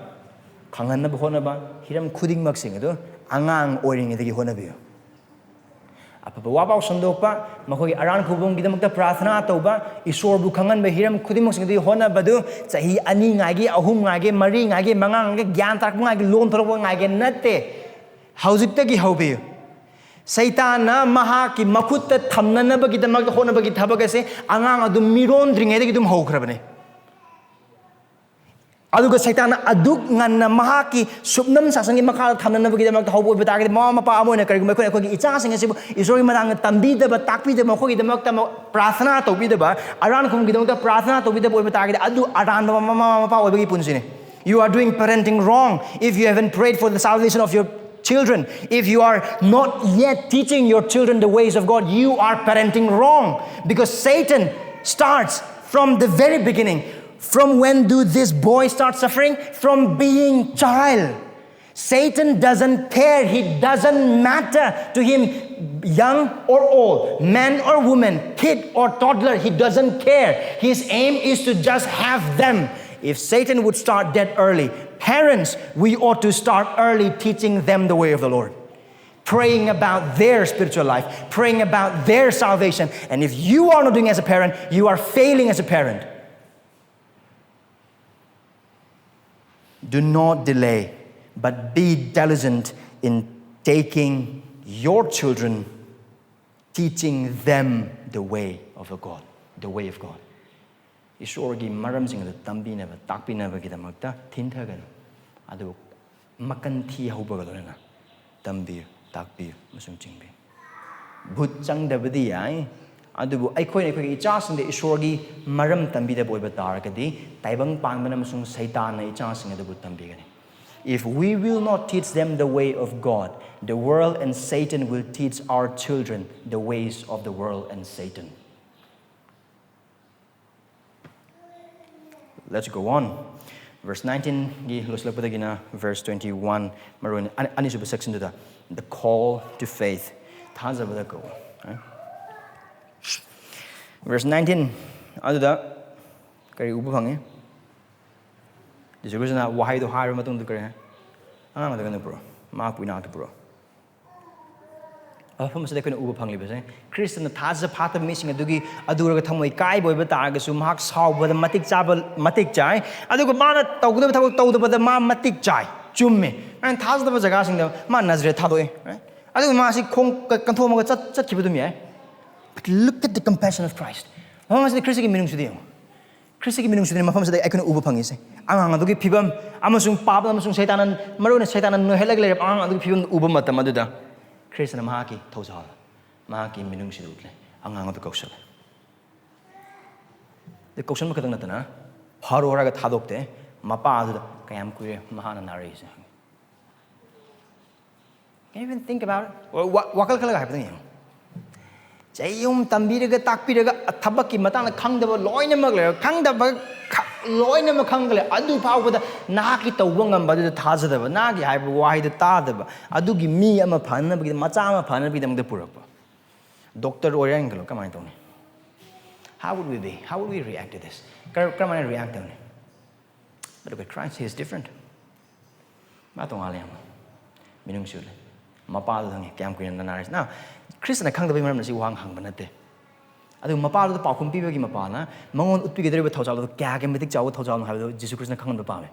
Khangan na bhona ba. Hiram khuding mak sing adu angang oiring edagi hona biyo. Apaba wabau sandokpa makoi aran khubung gidamakta prathana tauba isor bu khangan ba hiram khudimok singdi hona badu chahi ani ngagi ahum ngagi mari ngagi mangang ngagi gyan tak ngagi lon thorok ngagi natte haujikta gi hobe Satan na maha ki makhutta thamnana ba gidamakta hona ba gi thabak ase angang adu miron dringai de gidum hokrabane aduga Satan aduk nganna mahaki subnam sasangi makal thamnana bagi damak hobo betagid mama mapa amoina kari gumai ko gi icha singa sibu isori madang tambi da ba takpi da mako gi damak tam prathana to bi da ba aran khum gi damak prathana to bi da boy betagid adu aran mama mapa obagi punsine you are doing parenting wrong if you haven't prayed for the salvation of your children if you are not yet teaching your children the ways of God you are parenting wrong because Satan starts from the very beginning. From when do this boy start suffering? From being child. Satan doesn't care. He doesn't matter to him, young or old, man or woman, kid or toddler. He doesn't care. His aim is to just have them. If Satan would start that early, parents, we ought to start early teaching them the way of the Lord. Praying about their spiritual life, praying about their salvation. And if you are not doing as a parent, you are failing as a parent. Do not delay, but be diligent in taking your children, teaching them the way of God. The way of God. Ishorgi maramsing the tambinaba, takpinaba gidamakta, tinthagan. Adu makanti haubagalona. Tambir, takbir, musum chingbi. Butchang dabadi ay. Adu aikoi ichas in the Ishorgi maram tambida boy bataragadi, taibang pangmanamsung saitana ichas in the butambigani. If we will not teach them the way of God, the world and Satan will teach our children the ways of the world and Satan. Let's go on. Verse 19, verse 21, section to the call to faith. Verse 19, aduda kari ubu phangi. Jisuda na wahai do hire matung kare. Ang ada kan bro. Ma puina ke bro. Apa masa dekon ubu phangli bese. Christian na thajaphattaba missing adugi adura ka thamoi kai boiba taraga su mahak sauba matik chai aduga mana tawgda thak tawda ma matik chai chumme an thajaphattaba jaga sing da ma nazre thadoi right aduga ma si khong kanthom ga chat khibudum yai. But look at the compassion of Christ. Mama sa Christ ki minung sudiyo. Christ ki minung sudiyo mafam sa ai kan ubu phangi se. Ang adugi phibam amasung pabla amasung saitanan maruna saitanan no helag le ang adugi phibam ubu matam aduda Christ na mahaki thosal mahaki minung sidutle ang adu kausal. The kausal makadang natana haro raga thadokte mapa aduda kayam kuye mahana nari se. Can you even think about it? Wakal kalaga happen. Jayum tambiraga takpiraga thabaki matang khangdaba loina magle khangdaba loina ma khangale adu phawbada nahakki tawangam badu thajadaba nagi haiba wahida tadaba adugi mi ama phanabagi macha ama phanabagi damda purakpa doctor orangalo kamai tawni. How would we be? How would we react to this? Kamai react tawni. But look at Christ, he is different. Ma tong aliam minung sule mapal dangi kyam kuin nanaris. Now Christ na khangdaba maram si wang hang banate. Adu mapal do pakum pibagi mapana mangon utpigi deriba thojal do kya ke medik chaw thojal ha Jesus Christ na khangba pame.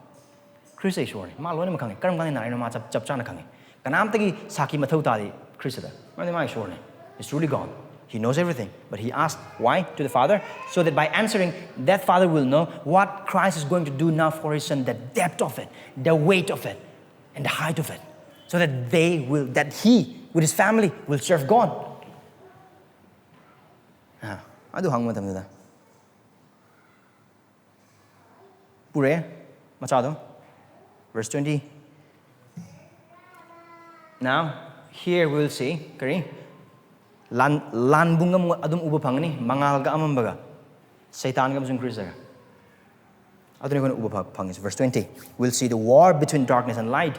Christ is sure ma lone ma khangi karam kang na ma chap chana khangi kanam tagi saki mathau tadi Christ da ma ma sure ne. He's truly God. He knows everything, but he asked why to the Father so that by answering that Father will know what Christ is going to do now for his son, the depth of it, the weight of it, and the height of it, so that he with his family will serve God. Adu hang matam da. Pure machado. Verse 20. Now here we will see kari lan bungam adum ubu phangani mangal ga amambaga satan ga musung krisaga adun gon ubu phangis. Verse 20. We'll see the war between darkness and light,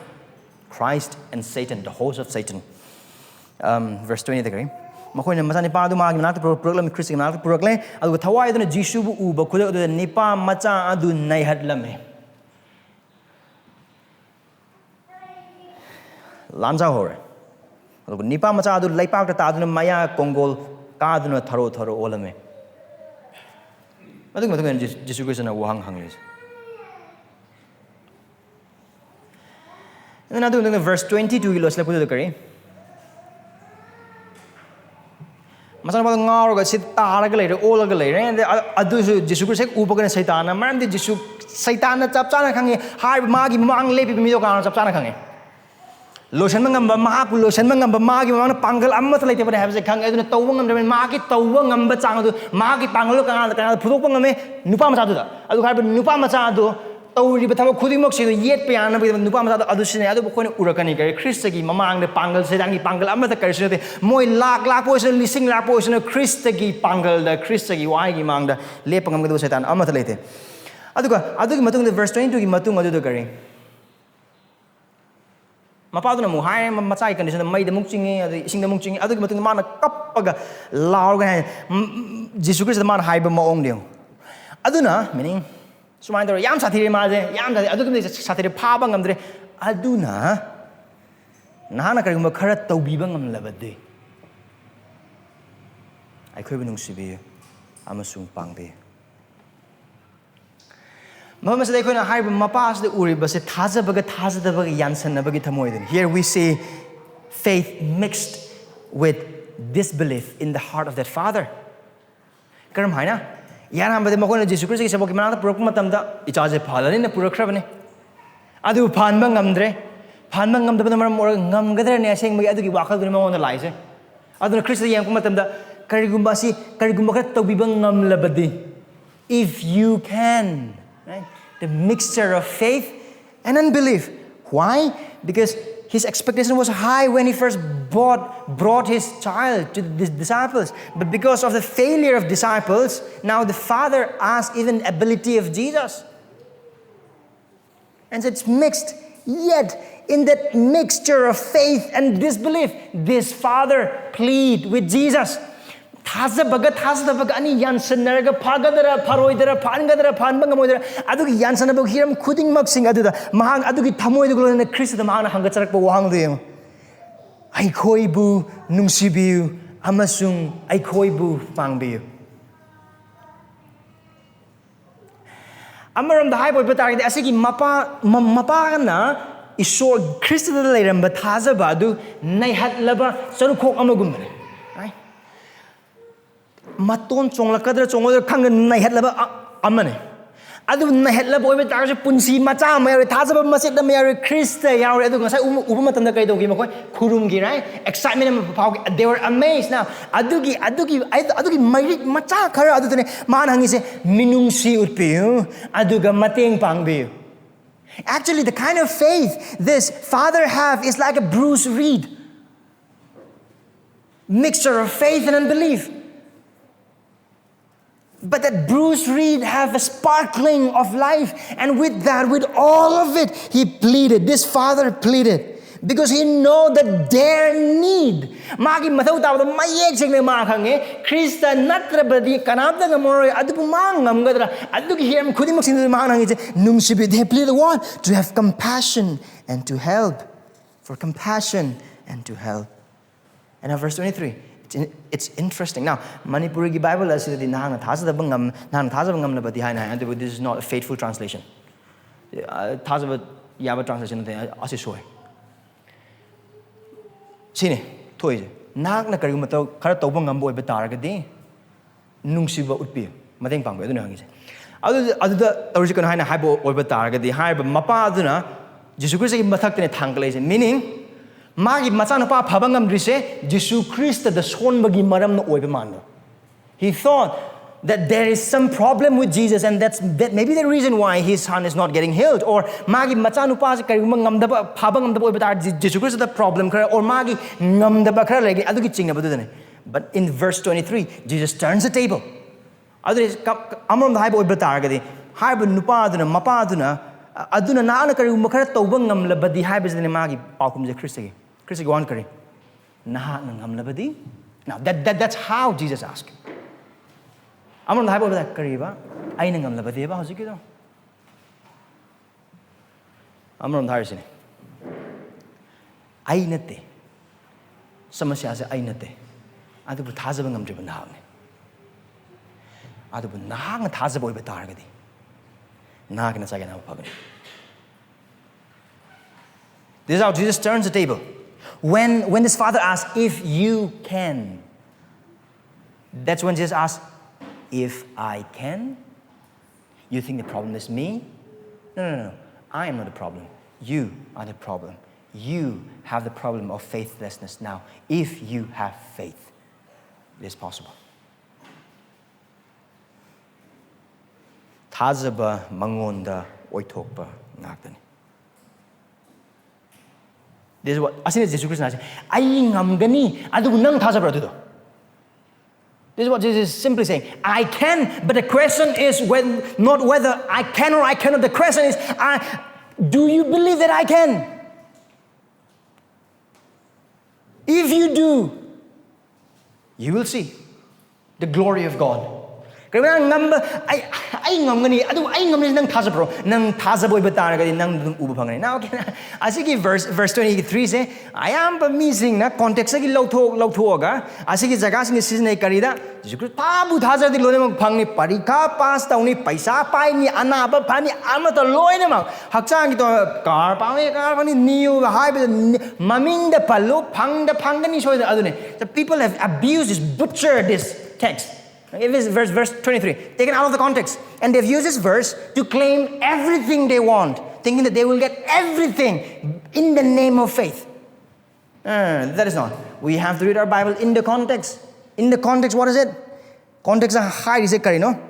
Christ and Satan, the host of Satan. Verse 20 kari makoina masani pa adu magi nak program Christ nak program adu thawai adu Jisubu uba khula adu nipa macha adu nai hadlame lanja hore adu nipa macha adu laipak ta adu maya kongol ka adu tharo olame adu matang Jisu Christ na wahang hanglis. And then adu verse 22 ilos la pudu kari masana ba ngaroga sit taraga leire olaga leire and adu Jisu Christ upagana saitana maramdi Jisu saitana chapchana khangi hai magi mang lepi mi do kana chapchana khangi lotion mangamba mahaku lotion mangamba magi mana pangal amma thlai te ba have se khangi aduna tawang ngam magi tawang ngam ba chang adu magi pangal kana phudok pangame nupa macha adu da adu khai nupa macha adu tawri bathama khudimok si yet pe ana ba nupa macha adu sine adu koine urakani kare Christ gi mamang de pangal sedangi pangal amma ta karsine moi lak poison lising lak poison Christ gi pangal da Christ gi wai gi mang da lepangam ga do setan amma thlai te adu matung de verse 22 gi matung adu kare mapaduna mu hai machai condition mai de muk chingi adu ising de muk chingi adu gi matung mana kappaga laurga Jesus Christ man hai ba maong de aduna meaning sumaindro yam sathire maje yam adugum sathire phaba ngamdre aduna nahana karigumba khara tawbiba ngamlabade aikhoi bunung sibi amasung pangbe mama se koina haiba mapas de uriba se thajabaga yansanabagi thamoiden. Here we see faith mixed with disbelief in the heart of that father. Karam haina? Yan hambade makona Jesu Christ ki sabok manata purak matamda ichaje phalani na purakhrabani. Adu phanba ngamdre. Phanba ngamdabana maram or ngamgadra ne aseng magi adugi wakal duni mangona laise. Aduna Christ yang matamda karigumba si karigumba kra tawbiba ngamlabadi. If you can, right? The mixture of faith and unbelief. Why? Because his expectation was high when he first brought his child to the disciples. But because of the failure of disciples, now the father asked even the ability of Jesus. And so it's mixed. Yet, in that mixture of faith and disbelief, this father plead with Jesus. Thajabhaga ani yansanaraga phagadara pharoidara phangadara phanba ngamoidara adugi yansanabag hiram khudingmak sing aduda mahang adugi thamoidugulona Krista mahana hangacharakpa wahang de aikhoibu nungsibiu amasung aikhoibu pangbiu amaram da haiboi batagde asigi mapa na isor Krista da leiramba thajaba adu naihatlaba charukhok amagumne. Maton chonglakadra chongodra khang naihatlaba amane adu naihatlaba oibe tarse punsi macha mayare thajaba masetda mayare Krista yaure adu ngasai uba matamda kai dogi makoi khurumgi right excitement am phau they were amazed now adugi mari macha khara adu tane man hangi se minungsi utpiu aduga mateng pangbiu. Actually the kind of faith this father have is like a Bruce Reed mixture of faith and unbelief. But that Bruce Reed have a sparkling of life. And with that, with all of it, he pleaded. This father pleaded. Because he know that their need. Magi mathaw tawda mayek singne makhange. Krista natrabadi kanabda ngamoroi adupu mangamgadra adugi hiram khudimak singne makhange nungsibi. They pleaded what? To have compassion and to help. For compassion and to help. And now verse 23. It's interesting. Now, Manipuri Bible says this is not a faithful translation. Thajaba yaba translation ase soy. Sine toy nak na karigum taw khara tawba ngambo iba taragadi nungsiba utpi mateng pangbe aduna hangi se adu da original haina haibo oiba taragadi haiba mapa aduna Jesu Christ gi mathak tene thanglai meaning Magi machanupa phabangam drise Jesu Christ the sonbagi maram na oibe mano. He thought that there is some problem with Jesus and that maybe the reason why his son is not getting healed or magi machanupa se kariguma ngamdaba phabangam oibe tar Jesu Christ the problem khara or magi ngamdaba khara legi adugi chingna badudane. But in verse 23 Jesus turns the table. Adu is amram da haibo oibe targadi haibo nupa aduna mapa aduna naana kariguma khara tawba ngamlabadi haibesne magi pakum je Christ Krista go on kare. Now that's how Jesus asked. Amon haibo da kariba ai nangam labadi ba hojiki do. Amon dharisine. Ai nate. Samasya se ai nate. Adu bu thajaba ngamdriba nahne. Adu bu nahang thajaba oiba targadi. Nahak na sagana phabani. This is how Jesus turns the table. When this father asks, if you can, that's when Jesus asks, if I can? You think the problem is me? No. I am not the problem. You are the problem. You have the problem of faithlessness now. If you have faith, it is possible. Thajaba Mangonda Oitokpa Naktani. This is what Jesus Christ says. I ngamgani adu nang thajabra do. This is what Jesus is simply saying. I can, but the question is not whether I can or I cannot. The question is, do you believe that I can? If you do, you will see the glory of God. 그러면 ngamba ai ngamgani adu ai ngamni nang thajapro nang thajaboi batara gadi nang uba phangani now okay asigi verse 23 se I am amazing na context gi lauthoga asigi jaga sing season karida Jesus tabu thajadi lone mak phangni parikha pass tauni paisa pai ni anaba phani amata loine mak hakchang gi to car pani new high maming da pallo phangani soida adune the people have abused this butchered this text. Verse 23, taken out of the context. And they've used this verse to claim everything they want, thinking that they will get everything in the name of faith. That is not. We have to read our Bible in the context. In the context, what is it? Context is high, is it, Karino?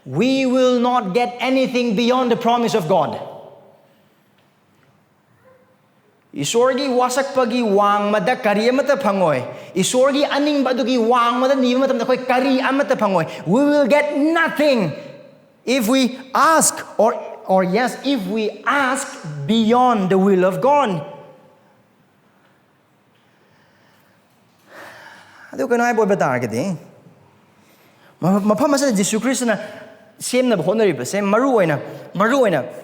We will not get anything beyond the promise of God. Isorgi wasakpagi wang mada kari amata phangoy. Isorgi aning badugi wang mada niba matamda koi kari amata phangoy. We will get nothing if we ask or yes, if we ask beyond the will of God. Adu kanai boy batar ke di. Mafam asa Jesus Christ na same na honori ba same maru oina.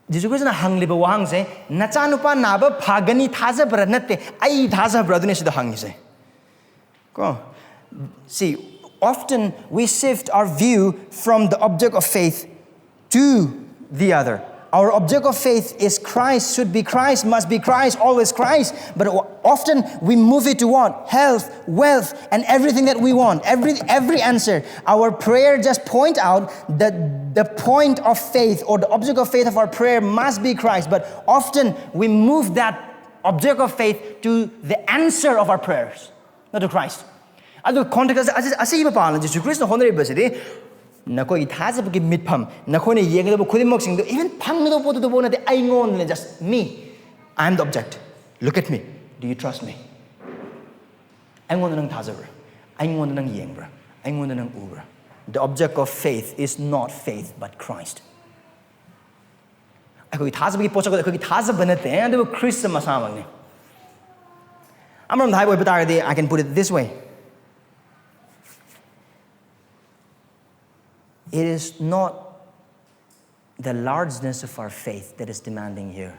Jesus Christ na hangliba wahang se nachanupa naba phagani thajabra natte ai thajabra dune sida hangi se ko see often we shift our view from the object of faith to the other. Our object of faith is Christ, should be Christ, must be Christ, always Christ. But often we move it to what? Health, wealth, and everything that we want. Every answer. Our prayer just point out that the point of faith or the object of faith of our prayer must be Christ. But often we move that object of faith to the answer of our prayers, not to Christ. Adu context asa iba paala Jesus Christ na honore basidi. Nakoi thajabagi mitpham nakoi ne yengdaba khudimok sing do even phangdo podu do bonate I ngon just me. I am the object. Look at me. Do you trust me? I ngon nang thajabra. I ngon nang yengbra. I ngon nang ubra. The object of faith is not faith but Christ. Akoi thajabagi pochago akoi thajabanate adu Christ masamang ne. Amram thai boy batagadi I can put it this way. It is not the largeness of our faith that is demanding here,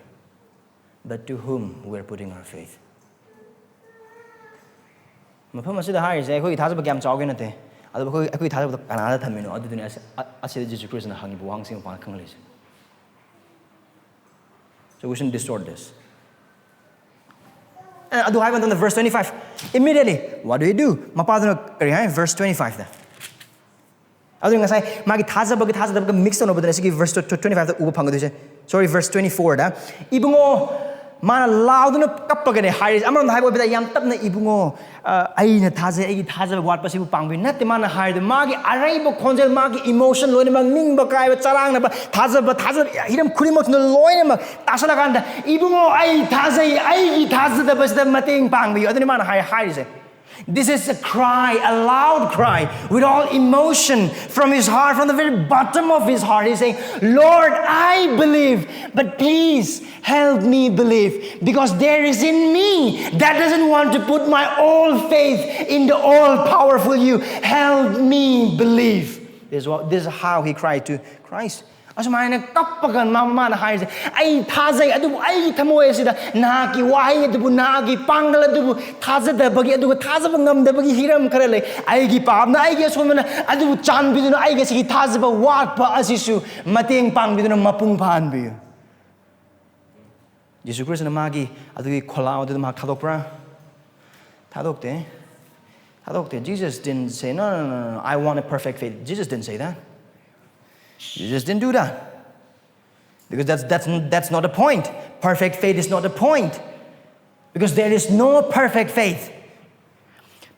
but to whom we are putting our faith. Mafam asida hai se khoi thajaba kyam chawge na te adu khoi akoi thajaba kanada thamino adu dune asida Jesus Christ na hangi buang sing pa khangle se. So we shouldn't distort this. Adu hai on the verse 25. Immediately, what do? Mapadana kari hai verse 25 da. Adu ngasai magi thajabagi mix on obadana sigi verse 25 da uba phangadu sorry verse 24 da ibungo mana lauduna kappagane hai amram hai boy yam tapna ibungo aina thaje agi thajaba wat pasibu pangbi natte mana hai da magi araibo khonjel magi emotion loine mag ningba kaiba charangna ba thajaba hiram khurimo no loine mag tasala kanda ibungo ai thajai ai gi thajada basda mateng pangbi aduni mana hai se. This is a cry, a loud cry, with all emotion from his heart, from the very bottom of his heart. He's saying, Lord, I believe, but please help me believe, because there is in me that doesn't want to put my all faith in the all-powerful you. Help me believe. This is how he cried to Christ. Asumana kappagan mama na hai ai thajai adu ai thamoi asida Nahakki wahai adu Nahakki pangal adu thajada bagi adu thajaba ngamda bagi hiram khara le ai gi pamna ai gi somana adu chan biduna ai gi sigi thajaba wat pa asisu mateng pang biduna mapung phan bi Jesus Christ na magi adu gi khola adu ma thadokra thadokte Jesus didn't say no I want a perfect faith. Jesus didn't say that. Jesus didn't do that. Because that's not the point. Perfect faith is not the point. Because there is no perfect faith.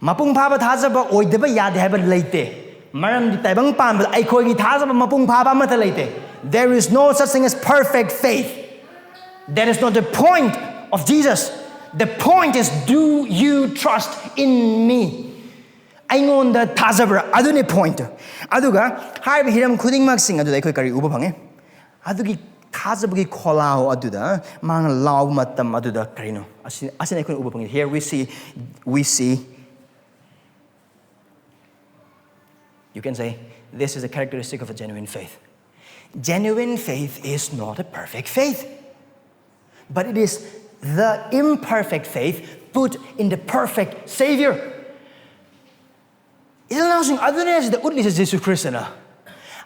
Mapung phaba thajaba oidaba yade haiba leite. Maramdi taibang pam ai khoi gi thajaba mapung phaba mata leite. There is no such thing as perfect faith. That is not the point of Jesus. The point is, do you trust in me? Aingonda thajabra adune point. Aduga haiba hiram khudingmak sing adu khoi kari uba phange. Adugi thajabagi kholao aduda mang law matam aduda karino. Asina khoi uba phange. Here we see You can say, this is a characteristic of a genuine faith. Genuine faith is not a perfect faith, but it is the imperfect faith put in the perfect Savior. Ilang aduna is the utli sa Jesus Christ na.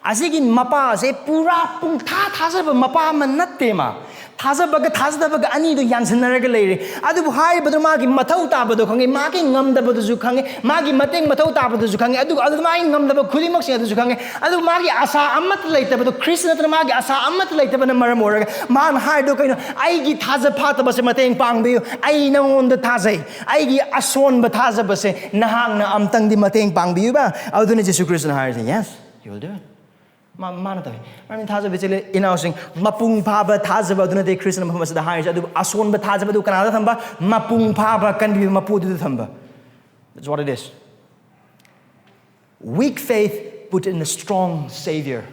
Asigin mapa se pura pung thajaba mapa man natte ma. Thajabaga thajadabaga ani do yansanaraga leire. Adu hai badu magi mathau tabadu khange magi ngamdabadu ju khange magi mateng mathau tabadu ju khange adu magi ngamdaba khudimak sing adu ju khange adu magi asa amat leitabadu Krishna natra magi asa amat leitabana maram oraga man hai do kaino aigi thajaphattaba se mateng pangbiu ai nangonda thajai aigi ason ba thajaba se nahang na amtang di mateng pangbiu ba adu ne Jesus Christ hai yes you will do it. Mana tahu. Kami thajaba cile inausing mapung phaba thajaba duna de Krishna Muhammad sada hai adu ason ba thajaba du kanada thamba mapung phaba kan bi mapu du thamba. That's what it is. Weak faith put in a strong Savior.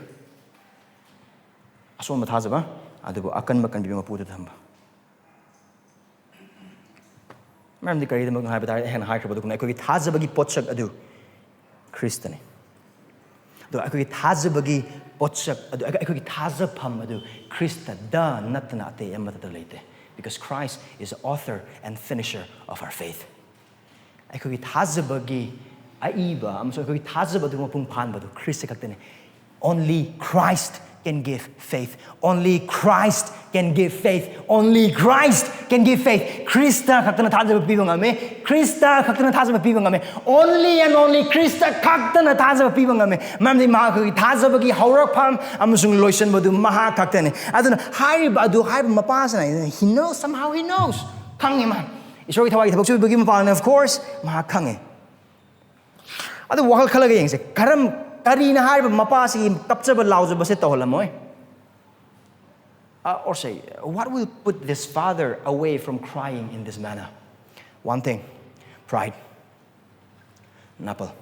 Ason ba thajaba adu akan ba kan bi mapu du thamba. Maram di kari de mag hai ba hen hai khaba du kunai ko ki thajaba gi potsak adu Kristani. Do aku thajabagi potsak adu aku thajapam adu Krista da natna ate amata leite because Christ is the author and finisher of our faith. Aku thajabagi aiba amso aku thajabadu mapung phan badu Krista kaktene. Only Christ can give faith. Only Christ can give faith. Only Christ can give faith. Krista kaktana thajaba pibangame. Krista kaktana thajaba pibangame. Only and only Krista kaktana thajaba pibangame. Mamdi maha thajaba ki haurak pham amusung loisan badu maha kaktane. Aduna adu mapasana. He knows, somehow he knows. Kange man. Isor ki thawagi thabak chu bagi mapalna, of course maha kange. Adu wakal khalaga yengse karam Karina hai mapa si kapchaba laujaba se toholamoy. Or say, what will put this father away from crying in this manner? One thing, pride. Napal.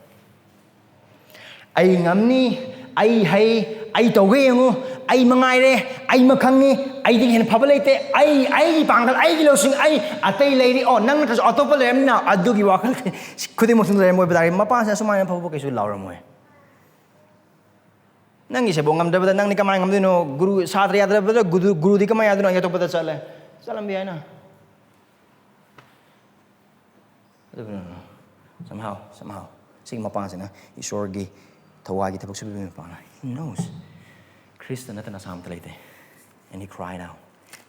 Ay ngamni, ay hay, ay togengo, ay mangaire, ay makangi, ay di hen pabalete, ay pangal, ay gilosing, ay atay lady, oh, nang natas autopal na, adugi wakal, kudi mo sunod mo ibadari, mapa sa sumaya pabubo kesu laura mo. Nang isa bongam dapat nang ni kamay ngam dino guru satri yadra bada guru di kamay aduna yato pada chale salam biya na somehow sing mapansin na isorgi tawagi tapok sabi mo pa na he knows Krista na tanasam talaite and he cried out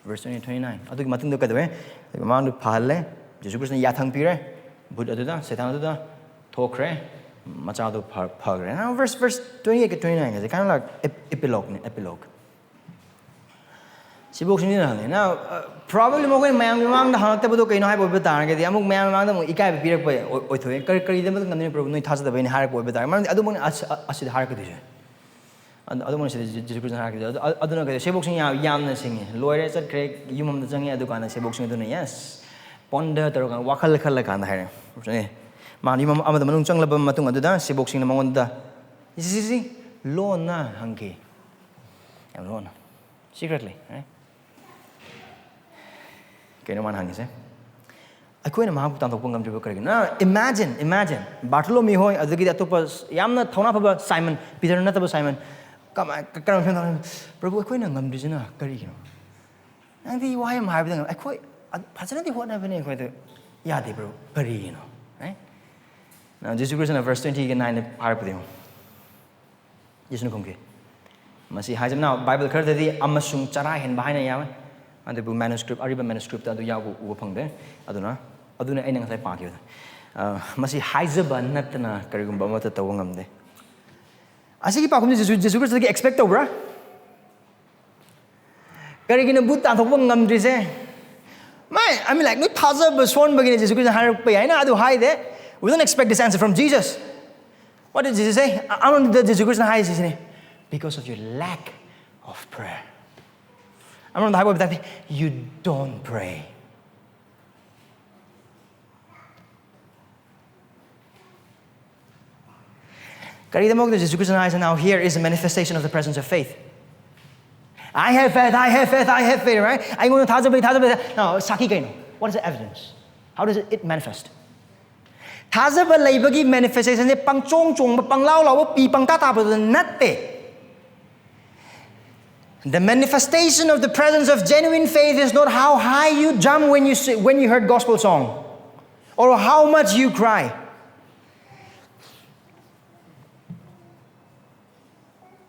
verse 29 adu ki matung do kadabe mandu phalle Jesus Christ na yathang pire bud aduda setan aduda thokre Machado Pagre. Now verse 28 to 29 is kind of like epilogue. Sibuk sini na. Now probably mo kung mayang mayang na hangat tayo kayo na hay po betar kasi amok mayang mayang na mo ikay pipirak po oito. Kari dito mo kung ano ni thasa tayo ni harak po betar. Maraming ado mo ni asid harak ko diyo. Ado mo ni Jesus Christ harak diyo. Ado na kayo. Sibuk sini yam na singi. Lawyer sa Craig yumam na jangi ado ka na sibuk sini ado na yes. Ponda taro kan wakal ka na harak. Mani mama amada manung chang laba matung aduda si boxing na mangonda si loan na hangki am loan secretly right kaya naman hangi se ako na mahaput ang tokpong gamjib karigin na imagine Bartholomew hoy adugi atopa yamna thona pa Simon Peter na taba Simon karam phang Prabhu ako na gamjib na karigin nangdi why am habidang ako phajana di hona bane ako to yadi bro karigin right. Now, Jesus Christ in verse 29 harap din. Jesus no kongke. Masih hajam now Bible kerja di amasung carahin bahay na yaman. Ande bu manuscript, ariba manuscript adu yago upang de. Aduna ay nang say pakyo. Masih hajaba natna karigum ba mata tawangam de. Asigi pa kung Jesus Christ lagi expect bra. Karigina buta thopong ngam drise. I mean like no thasa baswan bagin Jesus Christ harap pa na adu hay de. We don't expect this answer from Jesus. What did Jesus say? I'm the Jesus Christ high season because of your lack of prayer. I'm on the highway that you don't pray. Karida mo Jesus Christ high now here is a manifestation of the presence of faith. I have faith, right? I'm going to thajabagi. Now, saki kaino. What is the evidence? How does it manifest? Thajaba laibagi manifestation ne pangchong chong ba panglaw law pi pangta ta ba natte. The manifestation of the presence of genuine faith is not how high you jump when you heard gospel song or how much you cry.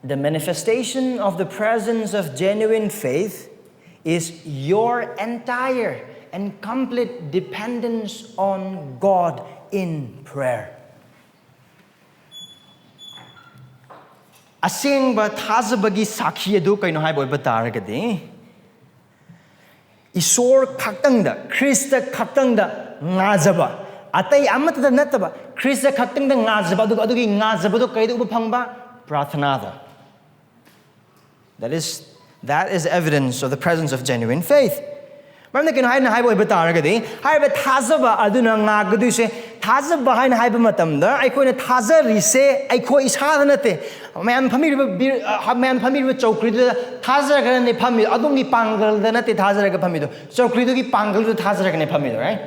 The manifestation of the presence of genuine faith is your entire and complete dependence on God in prayer. Asengba thajabagi sakhi adu kaino hai boiba taragadi Isor khaktangda Krista khaktangda ngajaba atai amata nataba Krista khaktangda ngajaba adugi ngajaba do kaidu uba phangba prathanada. That is evidence of the presence of genuine faith. Maramdi kaino hai na hai boiba taragadi hai ba thajaba aduna ngagadu se thajaba hai na hai ba matamda aikoi na thajari se aikoi isada nate man family chokri thajara ga ne phami adungi pangal da nate thajara ga phami do chokri do gi pangal do thajara ga ne phami do, right?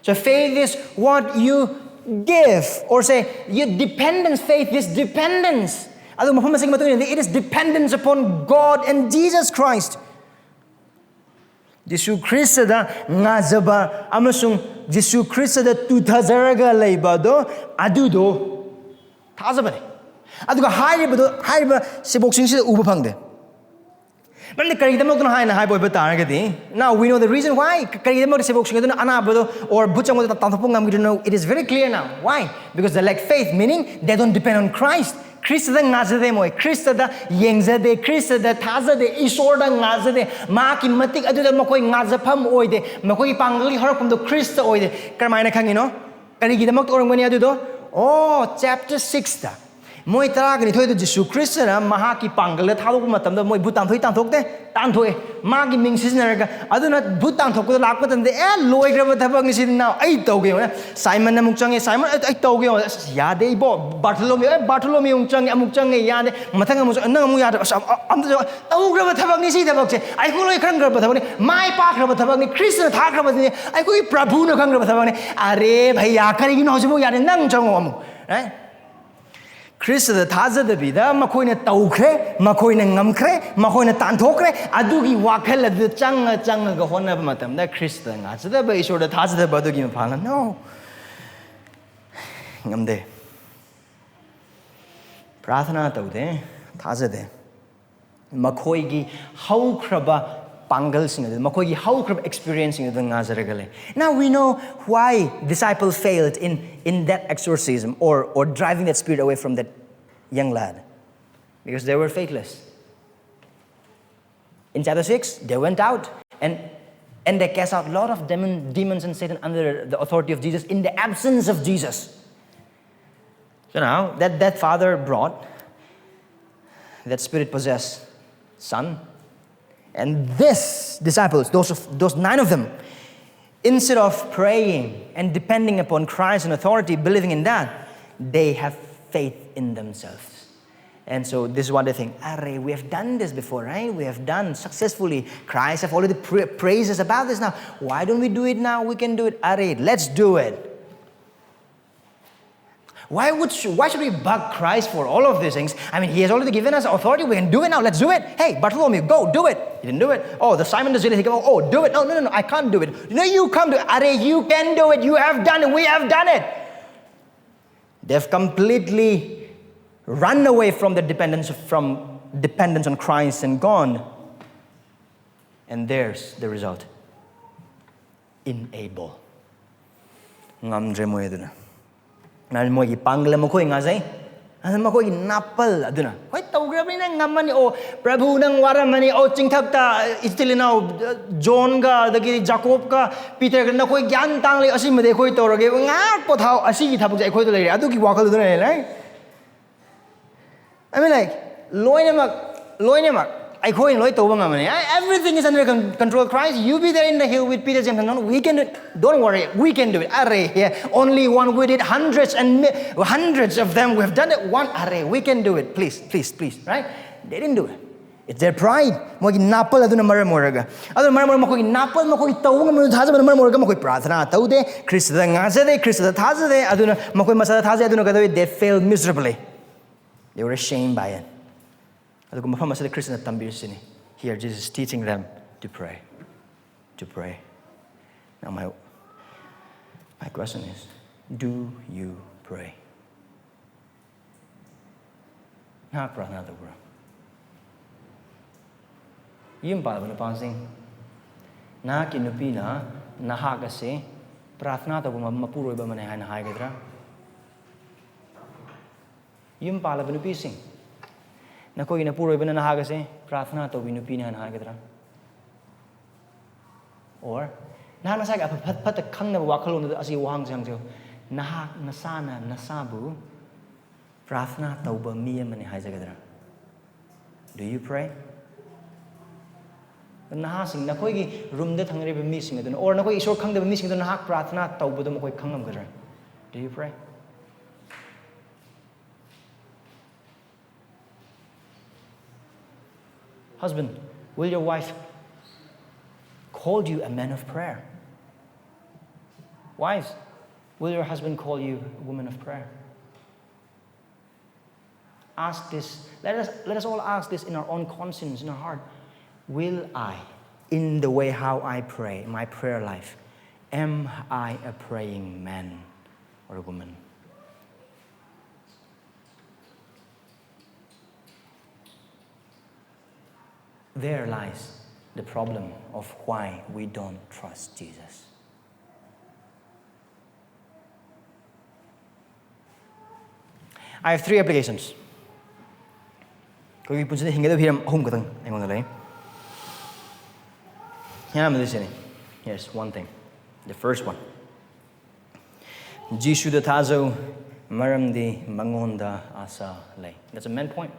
So faith is what you give, or say your dependence. Faith is dependence. It is dependence upon God and Jesus Christ. Jisu Krista da ngajaba amasung Jisu Krista da tuthajaraga leiba do adudo thajabane aduga haiba siboksin si uba phangde. But now we know the reason why. It is very clear now. Why? Because they lack faith, meaning they don't depend on Christ. Krista da ngajade moy, Krista da yengzade, Krista da thajade, Isor da ngajade, maki matik aduda makoi ngajapam oide, makoi pangali harakum do Krista oide. Karmaina khangino? Karigi da mak orangmani adudo? Oh, chapter 6 da. Moi taragani thoi do Jisu Krista na mahaki pangal thadok matam da moi bhutan thoi tan thokte tan thoi magi ming sisinaraga aduna bhutan thok ko lakpa tan de loi graba thabak ni sin now ai tauge Simon amuk change Simon ai tauge yade bo Bartholomew change amuk change yade mathang amuk nang amu yade am tau graba thabak ni si thabak che ai ko loi khang graba thabak ni mai pa graba thabak ni Krista tha graba ni ai ko prabhu na khang graba thabak ni are bhaiya kari gi no jibo yade nang chango amu, right? Krista da thajada bida makoina taukre makoina ngamkre makoina tanthokre adugi wakhal adu changa ga hona matam da Krista ngajada ba Isor da thajada ba adugi maphala no ngamde prathana taude thajade makoigi haukraba pangal sing makoigi haukraba experiencing the ngajaraga. Now we know why disciples failed in that exorcism or driving that spirit away from that young lad, because they were faithless. In chapter 6, they went out and they cast out a lot of demons and Satan under the authority of Jesus in the absence of Jesus. So now that father brought that spirit-possessed son, and these disciples, those 9 of them, instead of praying and depending upon Christ and authority, believing in that, they have faith in themselves. And so this is what they think. Array, we have done this before, right? We have done successfully. Christ have already praised us about this now. Why don't we do it now? We can do it. Array, let's do it. Why should we bug Christ for all of these things? I mean, He has already given us authority. We can do it now. Let's do it. Hey, Bartholomew, go, do it. He didn't do it. Oh, the Simon the Zealot, he go, oh, do it. No, I can't do it. No, you come do it. Array, you can do it. You have done it. We have done it. They've completely run away from the dependence on Christ and gone. And there's the result. Unable. Ngamdre mo yun. Nal mo gi pangla mo ko ngazay. Ano mo ko gi napal aduna. Hoy tawgrab ni nang ngamani o prabhu nang waramani o chingthapta istilinaw John ga dagi Jacob ka Peter na koy gyan tangli asimade koy torage nga pothau asigi thapuk jai koy to lei adu gi wakal du nei lai. I mean like loinemak everything is under control of Christ. You be there in the hill with Peter, James, and John. We can do it. Don't worry, we can do it. Array, yeah. Only one we did. Hundreds of them. We have done it. One array. We can do it. Please, right? They didn't do it. It's their pride. Mogi napal aduna maram oraga. Adu maram mogi napal mogi tawung mo thajaba maram oraga mogi prathana taude Krista ngajade Krista thajade aduna mogi masada thajade aduna kadawi they failed miserably. They were ashamed by it. Adu mafam masada Krista tambir sini. Here Jesus is teaching them to pray. To pray. Now my question is, do you pray? Na prathana tawra. Yun pala ba na pansing? Nahakki nupi na Nahakki ase prathna tawba mapuroy ba manay nahay kadra? Yun pala ba nupi sing? Na koi napuroy ba na Nahakki ase prathna tawbi nupi na nahay kadra? Or nahana sa pat kang na wakalon na asi wahang sang jo nahak nasana nasabu prathna tawba miya manay kadra? Do you pray? Nahasing na koi gi room da thangre ba missing adun or na koi isor khang da missing adun nahak prathna tawba dum koi khangam gadra. Do you pray? Husband, will your wife call you a man of prayer? Wives, will your husband call you a woman of prayer? Ask this. Let us all ask this in our own conscience, in our heart. Will I, in the way how I pray, my prayer life, am I a praying man or a woman? There lies the problem of why we don't trust Jesus. I have 3 applications. Here's one thing. The first one. Jisuda thajou maramdi Mangonda Asa lay. That's a main point.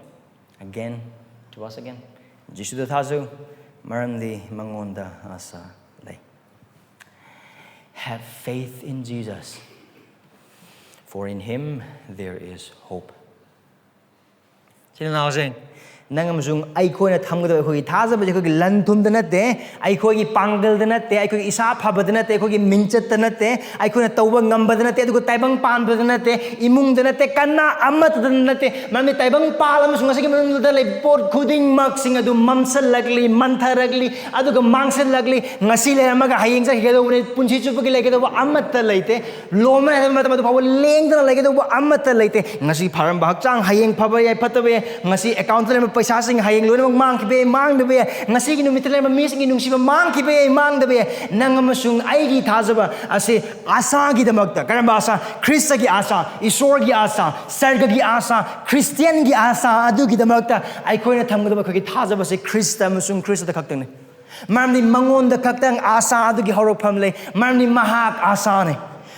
Again, to us again. Jisuda thajou maramdi Mangonda Asa lay. Have faith in Jesus, for in Him there is hope. Nangamsung Aikona Tamgo, Tazabaki Lantum the Nate, Aikogi Pangal the Nate, Aikogi Isapa the Nate, Aikogi Minchet the Nate, Aikona Towa number the Nate, Taibang Pan the Nate, Imung the Nate, Kana Amat the Nate, Mami Taibang Palams, Masakim the Lake Port Kuding Maxing, Adu Mamsel Lagli, Manta Ragli, Aduga Mansel Lagli, Nasila Maga Hayinsa, Punchichuki like over Amata Late, Loma Matamata, laying the like over Amata Late, Nasi Parambachang, Haying Pabaya Patawe, Nasi accountant. Paisasing hayeng lo mang kibe mang de be ngasi gi numitle ma missing gi nungsi mang kibe mang de be nangamasung aigi thajaba ase asa gi damakta karamba asa Krista gi asa isor gi asa sarga gi asa Christian gi asa adu gi damakta ai koina thamgada ba gi thajaba se Krista musung Krista da khaktang ne marni Mangonda khaktang asa adu gi horok phamle marni mahak asa ne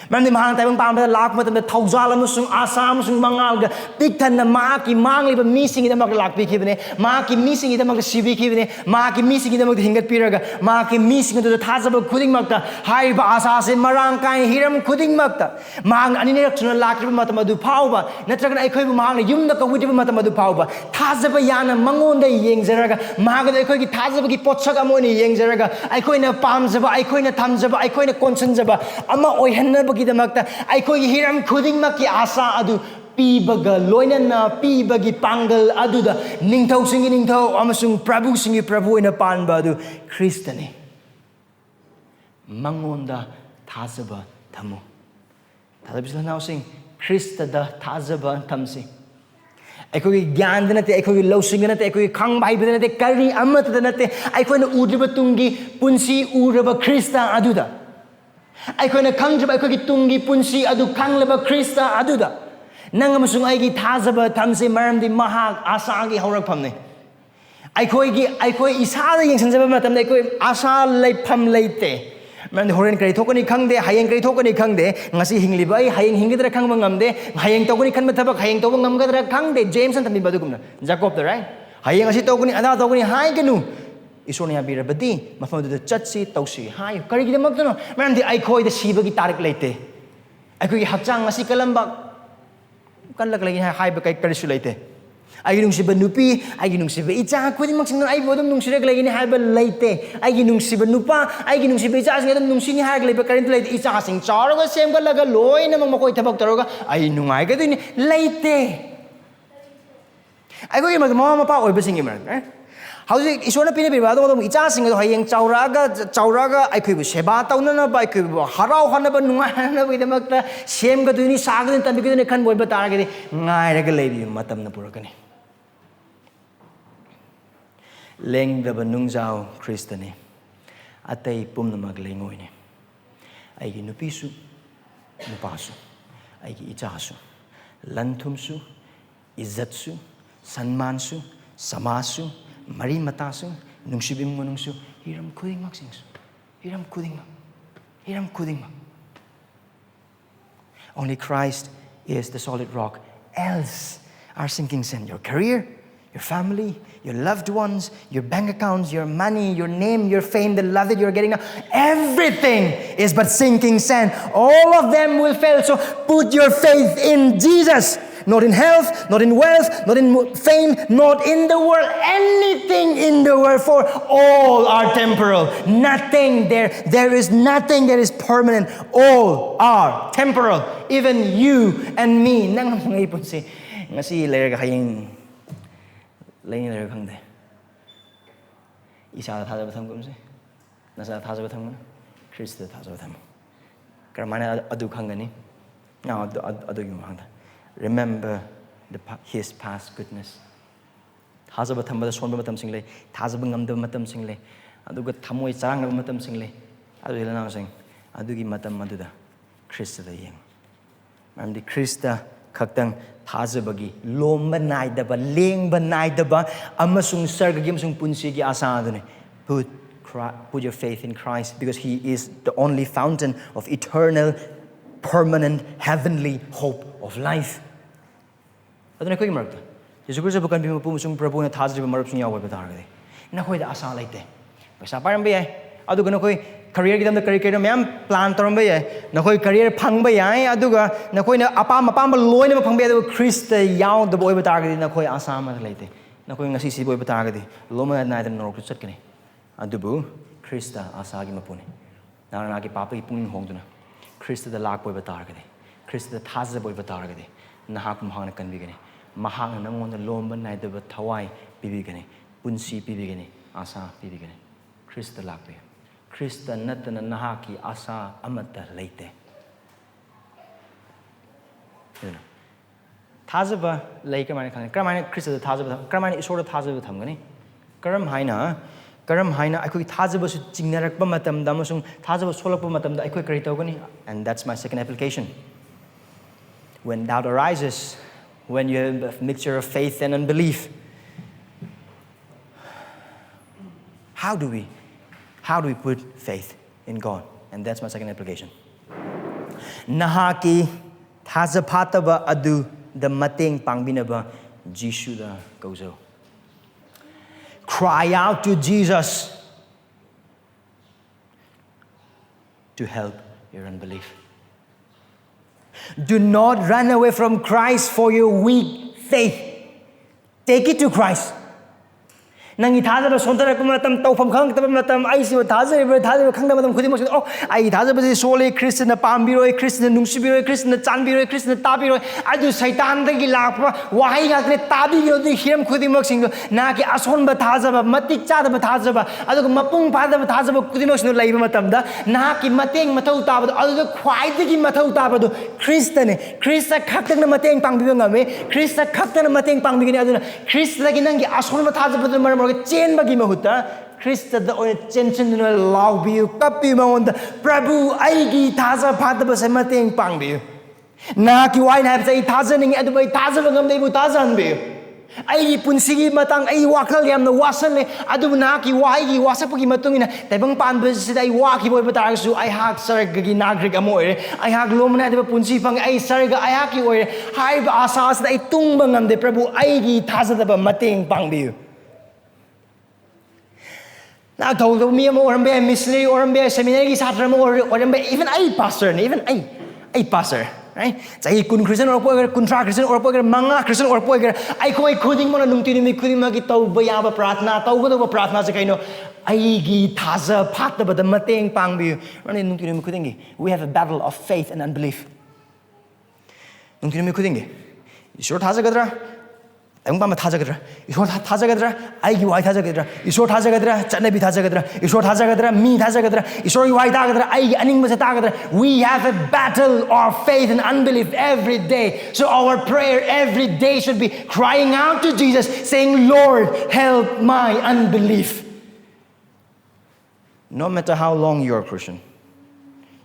Mandi mahang tayo pang lak mo tayo thawjala mo sung asa mo sung mangal ga bigtan na maaki mangli ba missing ida maglak bikibne maaki missing ida mag sibi kibne maaki missing ida mag hingat piraga maaki missing ida thajaba khuding magta hai ba asa se marang kai hiram khuding magta mang ani ne rakchuna lakriba matam adu phauba natraga ai khoi bu mang yum da ka widiba matam adu phauba thajaba yana Mangonda yengjaraga maga ai khoi gi thajaba gi potchak amoni yengjaraga ai khoi na pamjaba ai khoi na thamjaba ai khoi na konsanjaba ama oihanna I call hiram kuding maki asa adu pibaga loinana pibagi pangal aduda ningtau singi ningtau amasung prabu singi prabu ina panba adu Kristani Mangonda thajaba thamu thajabisla now sing Krista da thajaba thamsi Aikogi gyan danate aikogi losing danate aikogi khang bai danate kari amat danate aikoina udriba tungi punsi uraba Krista aduda Aikoina kangjaba aikogi tungi punsi adu kanglaba Krista aduda nangamasung aigi thajaba thamse maramdi mahak asagi horak phamne aikoi isada yengsanjaba matamda aikoi asa lepham leite man horen kari thokani khangde hayeng kari thokani khangde ngasi hingliba ai hayeng hingidra khangba ngamde hayeng tokani khanma thabak hayeng toba ngamgadra khangde James an thambi badugumna Jacob the right hayeng asi tokani ada tokani hai ganu Isonia birabadi mafamdu chatsi tausi hai karigida magdano maramdi aikoi da sibagi tarik leite aikoi hakchang ngasi kalamba kanlak lagi hai ba kai karisu leite Aigi nungsiba nupi, aigi nungsiba icha, khudimmaksingna aibu adum nungsiraga laigini haiba leite. Aigi nungsiba nupa, aigi nungsiba icha sing adum nungsini haiga leiba karintu leite. Icha sing chauraga semgalaga loina makoi thabak taraga ai nungaigadini leite. Aigoi mama mapa oibasingi mar. How's Isona Pinabado, Ichasing, Hayang Chauraga, I could be Sheba Taunana, I could be Harao Hanaba Nuana with the Makta, Shem Gaduni Sagan, and because they can't wait but target, I regulate Matam Napuragani. Leng the Banungzao Christani, Ate Pumnamak Lengoine. I get Nupisu, Nupasu, I get Ichasu, Lantumsu, Izatsu, Sanmansu, Samasu. Mari matasu, nungsibim nungsu, hiram kuding maksings, hiram kuding. Only Christ is the solid rock. Else, our sinking sand, your career, your family, your loved ones, your bank accounts, your money, your name, your fame, the love that you're getting now, everything is but sinking sand. All of them will fail. So put your faith in Jesus. Not in health, not in wealth, not in fame, not in the world, anything in the world, for all are temporal. Nothing there is nothing that is permanent. All are temporal. Even you and me. Nang ngayipon si ngasi layar ka kayong layar kang de. Isa thajaphattaba kumse. Nasa thajaphattaba Krista thajaphattaba. Karamana adu kangani. Na adu yung hangda. Remember His past goodness. Thajaphattaba sonba matam single, thajaba ngamda matam single, aduga thamoi charang matam single, adu hilana sing, adugi matam aduda Krista da yeng. Maramdi Krista khaktang thajabagi lomba naidaba lengba naidaba amasung sargagi amasung punsigi asa adune. Put your faith in Christ, because He is the only fountain of eternal, permanent, heavenly hope of life. Aduna koi marta. Jesu Christ bukan bima pumusung Prabhu na thajri marap sung yawa betargade. Na koi da asa laite. Paisa param ba yai. Aduga na koi career gidam da career mayam plan taram ba yai. Na koi career phang ba yai. Aduga na koi na apam loy na phang ba yai. Christ yaw da boy betargade na koi asa ma laite. Na koi ngasi si boy betargade. Loma na da norok chat kani. Adubu Krista asa gi mapune. Na na ki papa ki pung hongduna. Krista da lak boy betargade. Krista da thajra boy betargade. Nahak mahang na kanbigani. Mahang na nangon na lomba na idaba thawai bibigani. Punsi bibigani. Asa bibigani. Krista lakbe. Krista natana Nahakki asa amata leite. Thajaba lei karamani khang. Karamani Krista da thajaba. Karamani isor da thajaba thamgani. Karam haina aikoi thajaba su chingnarakpa matamda amasung thajaba solakpa matamda aikoi kari tawgani. And that's my second application. When doubt arises, when you have a mixture of faith and unbelief, how do we put faith in God? And that's my second application. Nahakki thajaphattaba adu the mateng pangbinaba Jisuda koujou. Cry out to Jesus to help your unbelief. Do not run away from Christ for your weak faith. Take it to Christ. Nangi thajaba sontarak matam tawpham khangtaba matam ai si thajaba khangda matam khudi mo oh ai thajaba si sole Christ na pambiroi Christ na nungsibiroi Christ na chanbiroi Christ na tabiroi adu saitan dagi lakpa wahai gakne tabigiro di hiram khudi mo sing na ki ason ba thajaba matik chadaba thajaba adu mapung phadaba thajaba khudi mo sing laiba matam da na ki mateng mathau tabado adu khwai dagi mathau tabado Christ ne Christ khaktak na mateng pangbiba ngame Christ khaktak na mateng pangbigini adu Christ dagi nangi ason ba thajaba chain bagi mahuta Krista da oy chenchen na laubiu kapi maonda Prabhu aigi thajaphattaba sa mateng pangbiu na ki wine have say thajaning adubai thajabangam dei bu tajanbiu aigi punsigi matang ai wakal yamna wasan le adu na ki waigi wasapagi matungina taibang panba sida ai waki boy batarsu ai hak sargagi nagrik amoy ai hak lomna adu punsi pang ai sarga ai haki oy hai ba asa sida ai tungbangam de Prabhu aigi thajadaba mateng pangbiu. Now, told me or missionary or seminary satra or even a pastor, even a pastor. right? Chahi kun Christian or poiger, kuntra Christian or poiger, manga Christian or poiger. I koi kuding mo na nung tinimi kuding magi tau bayaba pratna, tau ko ba pratna sa kaino. Aigi thajaphattaba the mateng pangbi. Rani nung tinimi kudingi. We have a battle of faith and unbelief. Nung tinimi kudingi. Isor thajagadra. Ang thajagatra, isor thajagatra, aigi wai thajagatra, isor thajagatra, chanabi thajagatra, isor thajagatra, mi thajagatra, isor wai thajagatra, aigi aning masa thajagatra. We have a battle of faith and unbelief every day. So our prayer every day should be crying out to Jesus, saying, Lord, help my unbelief. No matter how long you're a Christian,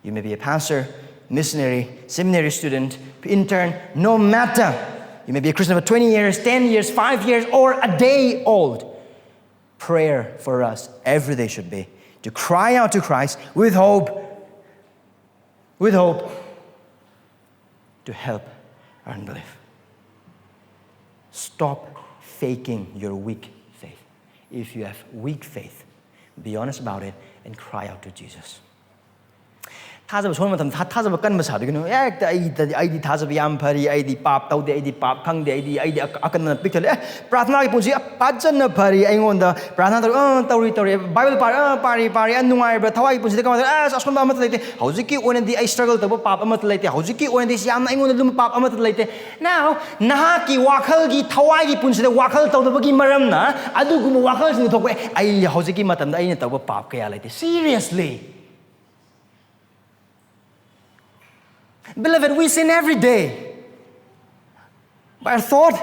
you may be a pastor, missionary, seminary student, intern, no matter. You may be a Christian for 20 years, 10 years, 5 years, or a day old. Prayer for us every day should be to cry out to Christ with hope, to help our unbelief. Stop faking your weak faith. If you have weak faith, be honest about it and cry out to Jesus. Thajaba son matam thajaba kan masa du no ek ai thajaba yam phari ai di pap tau de ai di pap khang de ai di akan na picture prathna ki punsi pajan na phari ai ngon da prathna tauri bible pari anungai ba thawai punsi ka askon ba mat leite hojiki oina di ai struggle to pap amat leite hojiki oina di yam ai ngon dum pap amat leite now Nahakki wakhal gi thawai gi punsi da wakhal tau da gi maram na adu gum wakhal sing thok ai hojiki matam da ai na tau pap kaya leite seriously. Beloved, we sin every day. By our thought,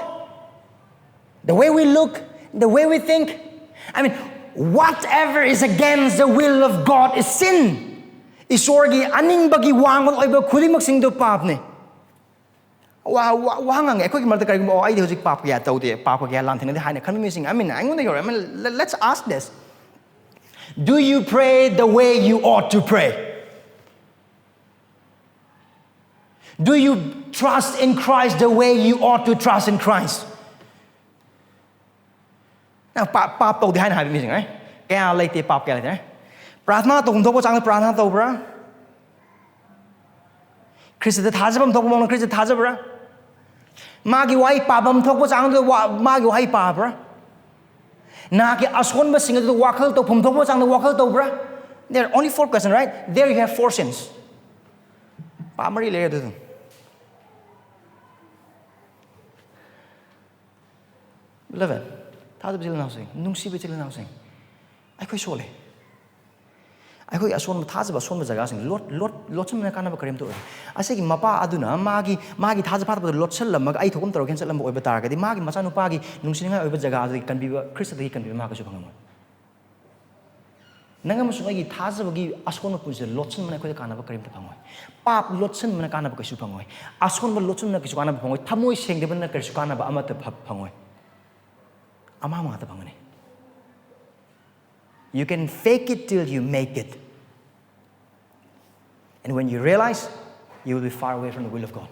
the way we look, the way we think. I mean, whatever is against the will of God is sin. Isorgi aning bagi wangon oiba khudimak sing do pap ne. Wangang ekoi marta kari mo ai de hojik pap kya taude pap kya lan thing de haina khan mi sing. I mean, let's ask this. Do you pray the way you ought to pray? Do you trust in Christ the way you ought to trust in Christ? Now, pap tau di hai na hai missing, right? Kaya laite pap kaya laite, right? Prathna to thok chang prathna to bra. Christ the thajabam thok mong Christ thajabra. Magi wai papam thok chang to magi wai pa bra. Nahakki ason ba sing to wakhal to phum thok chang to wakhal to bra. There are only 4 questions, right? There you have 4 sins. Pa mari le do. Beloved, thajab chil nausing, nungsi chil nausing. Ai khoi sole. Ai khoi ason thajab ason jaga sing lot chim na kana ba karim to. Ase ki mapa aduna magi thajab phat ba lot chal lamag ai thokum taro cancel lam oiba tar ga di magi macha nu pa gi nungsi ngai oiba jaga adi kan bi Christ adi kan bi ma ka su phangam. Nangam su gi thajab gi ason pu je lot chim na khoi kana ba karim to phangoi. Pap lot chim na kana ba ka su phangoi. Ason ba lot chim na ki su kana ba phangoi. Thamoi seng de ban na ka su kana ba ama ta phangoi. You can fake it till you make it. And when you realize, you will be far away from the will of God.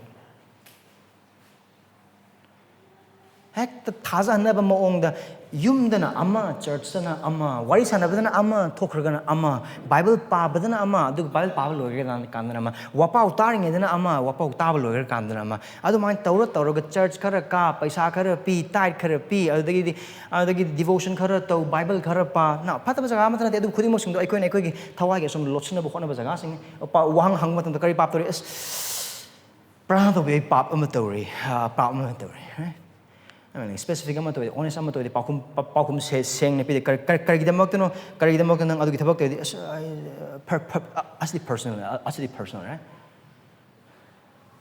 Heck, the thaza na ba maong da yum dana ama church na ama wari sana ba na ama thokraga na ama Bible pa ba na ama du Bible pa loge na kan na ama wapa utaring na ama wapa utaba loge kan na ama adu man tawra ga church khara ka paisa khara pi tithe khara pi adagi devotion khara to Bible khara pa na phata ba jaga matna te adu khudi mo sing do aikoi gi thawai ge som lochna ba khona ba jaga sing pa wang hang matam to kari pap tori pra to be pap am tori pap am tori right. I mean, specific amount of honest amount of the Pakum says saying the Karigdamoktano, Karigdamokan, other Tabak, actually personal, right?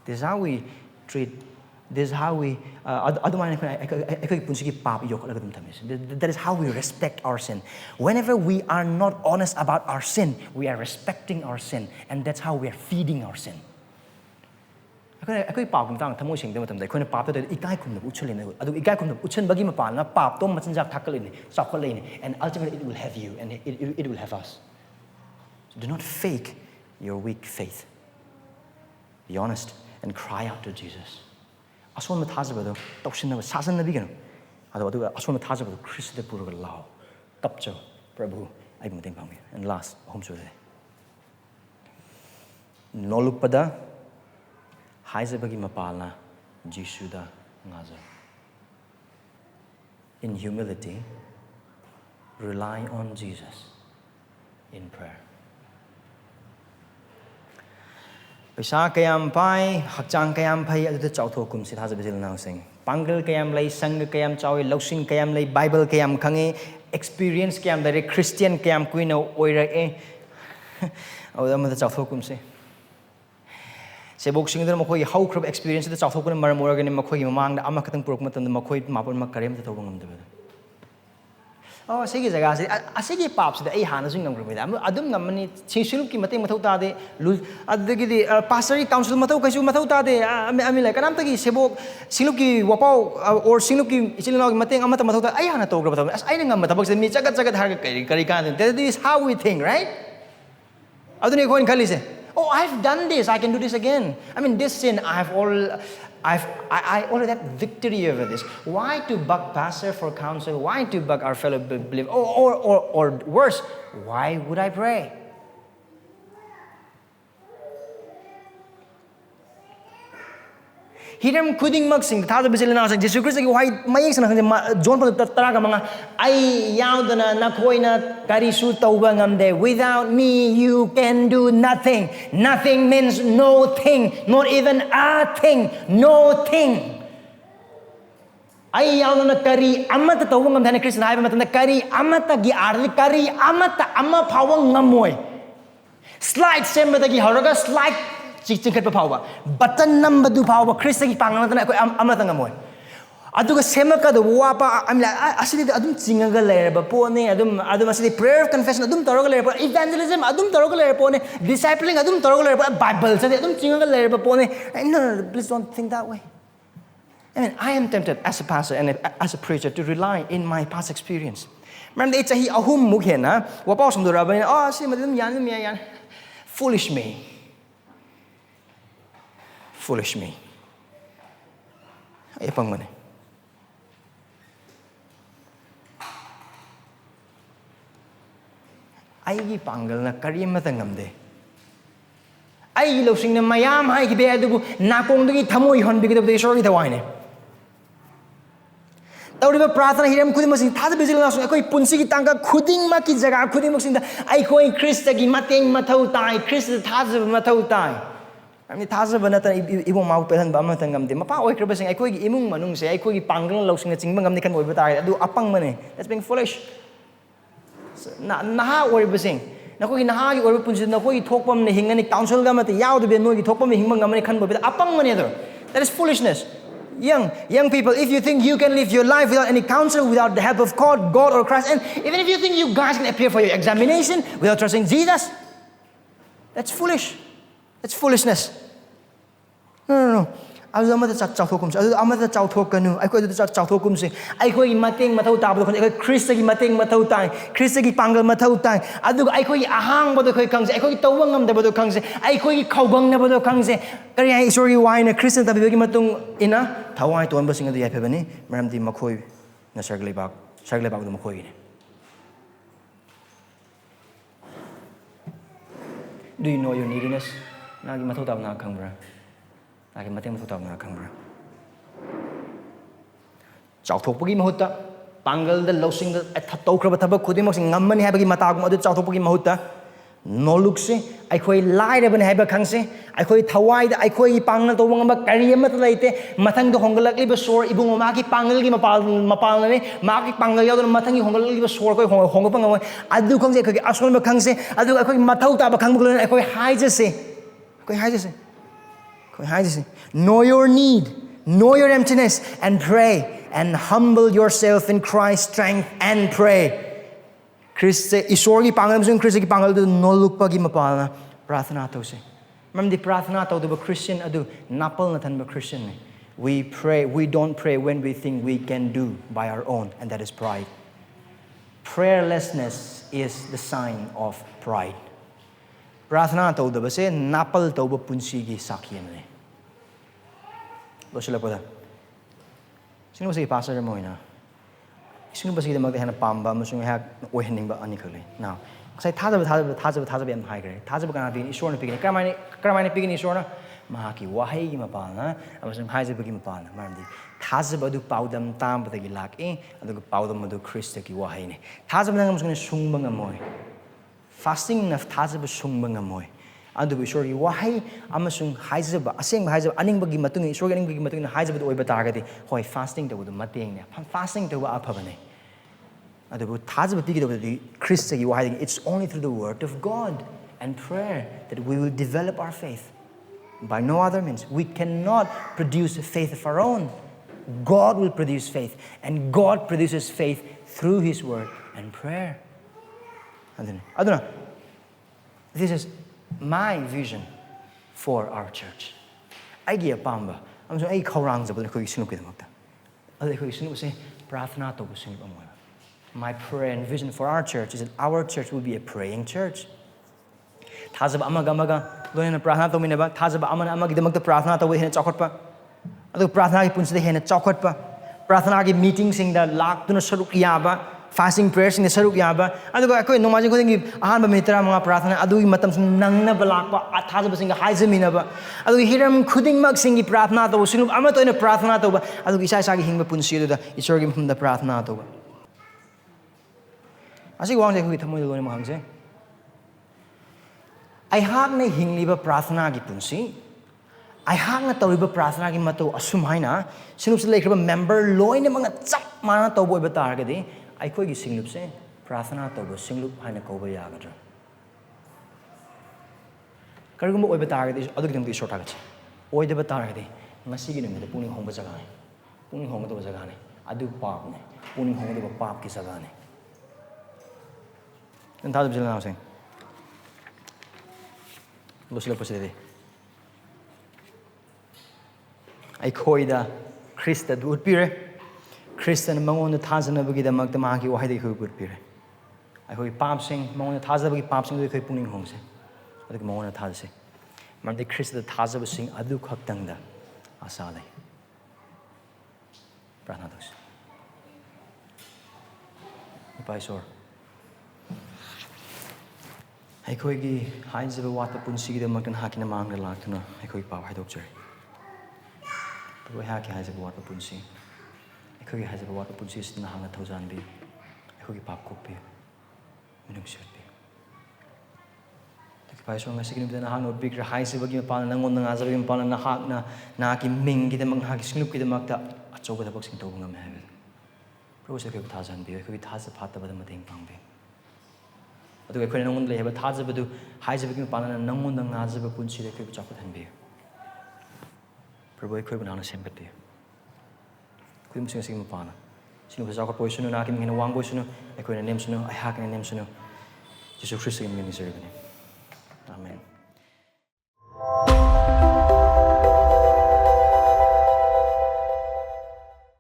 This is how we treat, this is how we, that is how we respect our sin. Whenever we are not honest about our sin, we are respecting our sin, and that's how we are feeding our sin. I pop down Tamoshing them, they couldn't pop it, Ikaikum, Uchelin, Ikaikum, Uchin Bagima Pan, Pop, Tom Matanja Takalini, Sakolini, and ultimately it will have you and it will have us. So do not fake your weak faith. Be honest and cry out to Jesus. Aswan Matazabado, Toxin of Sasan the beginner. Otherwise, Aswan Matazabado, Christ the Pur Lao, Tapcho, Prabhu, I can think. And last, home today. Nollukpada. haijabagi mapalna Jisuda ngajou. In humility, rely on Jesus in prayer. Paisa kayam pai, hakchang kayam phai aduda chawthokum si thajabazil naw sing. Pangal kayam lay, sang kayam chawi, lausing kayam lay, Bible kayam khange, experience kayam dare, Christian kayam kuino oirae. Aduda mada chawthokum si. Sebok sing dara makhoi haukrab experience da chawthokuna maram oragani makhoi mamang da ama khatang purok matam da makhoi mapon makarem da thawang ngamdaba. Oh, sige jaga se asigi paps da ai hana sing ngamgru da adum ngamani chisuluk ki mateng mathau ta de adagi di pastor council mathau kaisu mathau ta de ami lai kanam tagi sebok siluk ki wapau or siluk ki isilinaw ki mateng amata mathau ta ai hana togra mathau as ai ngam mathabak se mi chagat chagat har kari kan that is how we think, right? Aduni koin khali se, oh, I've done this, I can do this again. I mean, this sin, I already have victory over this. Why to bug pastor for counsel? Why to bug our fellow believer? Or worse, why would I pray? Hiram kuding magsing thajabazil na sang Jesus Christ ki why mayeng sana khang John pa tara ka mga ay yaudana na koina karisu tauba ngamde. Without me you can do nothing. Nothing means no thing, not even a thing, no thing. Ay yaudana kari amata tauba ngamde na Krishna ay matanda kari amata gi arli kari amata amma phawang ngamoy. Slide sembata gi haraga slide chingkat pa phawa button number du phawa Krista ki pangna na ko amata ngamoy aduga semaka do wapa amla asili adum chingaga lerba pone adum asili prayer of confession adum toroga lerba evangelism adum toroga lerba pone discipling adum toroga lerba Bible study adum chingaga lerba pone. No, please don't think that way. I mean, I am tempted as a pastor and as a preacher to rely in my past experience. Remember it's a ahum mukhena wapa samdura ba oh si madum yan foolish me. Foolish me. Ay pang mani. Ay gi pangal na karim matangamde. Ay gi losing na mayam ay gi be adubu nakong gi thamoy hon bi gi de sorry tawine. Tawriba prathana hiram khuding masing thajabazil na sung akoi punsi gi tangka khuding ma ki jaga khuding masing da ai koi Krista gi mateng mathau tai Krista thajab mathau tai. I mean, thajaba na tan ibong mau pelan ba matang ngamde mapa oi kraba sing ai koi gi imung manung se ai koi gi panggal lausing na chingba ngamne kan oi ba tai adu apang mane. That's being foolish. Na oi ba sing na koi na gi oi punsi na koi thokpam ne hingani council ga mate yaw de be no gi thokpam hingma ngamne kan ba apang mane do. That is foolishness. Young people, if you think you can live your life without any counsel, without the help of God or Christ, and even if you think you guys can appear for your examination without trusting Jesus, that's foolish. It's foolishness. No. Adu amada chawthokum si. Adu amada chawthokanu. Ai ko adu chawthokum si. Ai ko mateng mathau ta ba ko Krista gi mateng mathau tai. Krista gi pangal mathau tai. Adu ai ko ahang ba do khoi khangse. Ai ko tawang ngam da ba do khangse. Ai ko khawbang na ba do khangse. Kari ai sorry why na Krista ta bi gi matung ina thawai ton ba sing adu yape bani. Maramdi makhoi na sargle bak do makhoi ni. Do you know your neediness? Nagi mathau tab na khangbra. Nagi mateng mathau tab na khangbra. Chawthokpagi mahutta pangal da losing da tawkraba thabak khudimok sing ngammani habagi matagum adu chawthokpagi mahutta noluk se aikhoi laira ban haiba khangse aikhoi thawai da aikhoi pangna tawang ba kari ama ta laite mathang do hongalakli ba sor ibung ma ki pangal gi mapal ne ma ki pangal yaw mathang gi hongalakli ba sor koi hongapang ngam adu khangse khagi asol ba khangse adu aikhoi mathau ta ba khangbu le aikhoi haijase know your need, know your emptiness and pray and humble yourself in Christ's strength and pray. Krista isorgi pangal musung Krista ki pangal do Nollukpada mapalna prathana to se. Mamdi prathana to do Christian adu napal na tan ba Christian ne. We don't pray when we think we can do by our own, and that is pride. Prayerlessness is the sign of pride. Prathana to do ba se napal to ba punsi gi sakyan ne. Lo sila po da. Sino ba si pastor mo ina? Sino ba sige magdahana pamba musung hak ohening ba ani khali now sai thajab yam hai gre thajab kana bin isor na pigini kramai pigini isor na mahaki wahaigi mapalna amasung haijabagi mapalna maramdi thajaba adu paudam tambadagi laki aduga paudam adu Krista ki wahaine thajaba nang amasung sungba ngamoi fasting na thajaba sungba ngamoi adubu ishorgi wahai amasung haijaba aseng haijaba aningbagi matung ishorgi aningbagi matung haijaba oiba targadi hoi fasting tawudu mateng ne fasting tawu aphabane adubu thajaba pigidabadi Krista ki wahai it's only through the word of God and prayer that we will develop our faith. By no other means. We cannot produce faith of our own. God will produce faith. And God produces faith through His word and prayer. Aduna, this is my vision for our church. I give a pamba. I'm so I kaurang zabal ko isinuk kidamakta. Ade ko isinuk se prathna to businip amoy. My prayer and vision for our church is that our church will be a praying church. Thajaba amaga loina prathna to minaba thajaba amana amagidamakta prathna to hena chakotpa adu prathna gi punsida hena chakotpa prathna gi meeting sing da laktuna saruk yaba fasting prayers sing da saruk yaba adu akoi nomaji godingi ahanba mitra mga prathna adu gi matam nangna balakpa thajaba sing haijaminaba adu hiram khuding mag sing gi prathna to sinup ama to ina prathna to adu isa isa gi hingba punsi adu da isor gi mda prathna to asi wang je gi thamoi loina ma hangse I have na hingliba prathna gi punsi I have na tawriba prathna gi mato asum haina sinup se lekhraba member loina mga chap mana tawbo ba targadi ai khoi gi singlup se prathna tawbo singlup haina koba yagadra karigum oi ba targadi adu gi short tagach oi de ba targadi ngasi gi numida puning hongba jaga ne puning hongba to jaga ne adu pap ne puning hongba to pap ki jaga ne and thadu jila na saying Lusilap pasidi. Ay koida Krista du utpire. Krista na Mangonda Asa bagida magtamaki wahai ko utpire. Ay koi papsing Mangonda Asa bagi papsing du koi puning hongse. Adik Mangonda Asa. Mardi Krista Asa basing adu khaktangda asale. Pranados. Ipaisor. ꯑꯩꯈꯣꯏꯒꯤ ꯍꯥꯏꯖꯕ ꯋꯥꯠꯄ ꯄꯨꯟꯁꯤꯒꯤꯗꯃꯛꯇ ꯅꯍꯥꯛꯀꯤ ꯃꯥꯡꯗ ꯂꯥꯛꯇꯨꯅ ꯑꯩꯈꯣꯏ ꯄꯥꯎ ꯍꯥꯏꯗꯣꯛꯆꯔꯤ ꯑꯩꯍꯥꯛꯀꯤ ꯍꯥꯏꯖꯕ ꯋꯥꯠꯄ ꯄꯨꯟꯁꯤ ꯑꯩꯈꯣꯏꯒꯤ ꯍꯥꯏꯖꯕ ꯋꯥꯠꯄ ꯄꯨꯟꯁꯤ ꯑꯁꯤ ꯅꯍꯥꯛꯅ ꯊꯧꯖꯥꯟꯕꯤꯌꯨ ꯑꯩꯈꯣꯏꯒꯤ ꯄꯥꯞ ꯀꯣꯛꯄꯤꯌꯨ ꯃꯤꯅꯨꯡꯁꯤ ꯎꯠꯄꯤꯌꯨ ꯏꯄꯥ ꯉꯁꯤꯒꯤ ꯅꯨꯃꯤꯠꯇ ꯅꯍꯥꯛꯅ ꯎꯠꯄꯤꯈ꯭ꯔꯦ ꯍꯥꯏꯖꯕꯒꯤ ꯃꯄꯥꯟꯅ ꯅꯪꯉꯣꯟꯗ ꯉꯥꯖꯕꯒꯤ ꯃꯄꯥꯟꯅ ꯅꯍꯥꯛꯅ ꯅꯍꯥꯛꯀꯤ ꯃꯤꯡꯒꯤꯗꯃꯛ ꯅꯍꯥꯛꯀꯤ ꯁꯤꯡꯂꯨꯞꯀꯤꯗꯃꯛꯇ ꯑꯆꯧꯕ ꯊꯕꯛꯁꯤꯡ ꯇꯧꯕ ꯉꯝꯃꯦ ꯍꯥꯏꯕꯗꯨ ꯄ꯭ꯔꯚꯨꯁꯦ ꯑꯩꯈꯣꯏꯕꯨ ꯊꯥꯖꯍꯟꯕꯤꯌꯨ ꯑꯩꯈꯣꯏꯒꯤ ꯊꯥꯖ ꯐꯥꯠꯇꯕꯗ ꯃꯇꯦꯡ ꯄꯥꯡꯕꯤꯌꯨ ꯑꯗꯨꯒ ꯑꯩꯈꯣꯏꯅ ꯅꯪꯉꯣꯟꯗ ꯂꯩ ꯍꯥꯏꯕ ꯊꯥꯖꯕꯗꯨ ꯍꯥꯏꯖꯕꯒꯤ ꯃꯄꯥꯟꯅ ꯅꯪꯉꯣꯟꯗ ꯉꯥꯖꯕ ꯄꯨꯟꯁꯤꯗ ꯑꯩꯈꯣꯏꯕꯨ ꯆꯥꯎꯈꯠꯍꯟꯕꯤꯌꯨ ꯄ꯭ꯔꯚꯨ ꯑꯩꯈꯣꯏꯕꯨ ꯅꯍꯥꯛꯅ ꯁꯦꯝꯒꯠꯄꯤꯌꯨ ꯈꯨꯗꯤꯡꯃꯛꯁꯤꯡ ꯑꯁꯤꯒꯤ ꯃꯄꯥꯟꯅ ꯁꯤꯅꯕꯨ ꯆꯥꯎꯈꯠꯄ ꯑꯣꯏꯁꯅꯨ ꯅꯍꯥꯛꯀꯤ ꯃꯤꯡ ꯍꯦꯟꯅ ꯋꯥꯡꯕ ꯑꯣꯏꯁꯅꯨ ꯑꯩꯈꯣꯏꯅ ꯅꯦꯝꯁꯅꯨ ꯑꯩꯍꯥꯛꯅ ꯅꯦꯝꯁꯅꯨ ꯖꯤꯁꯨ ꯈ꯭ꯔꯤꯁꯇꯒꯤ ꯃꯤꯡ ꯅꯤꯖꯔꯤꯕꯅꯤ ꯑꯥꯃꯦꯟ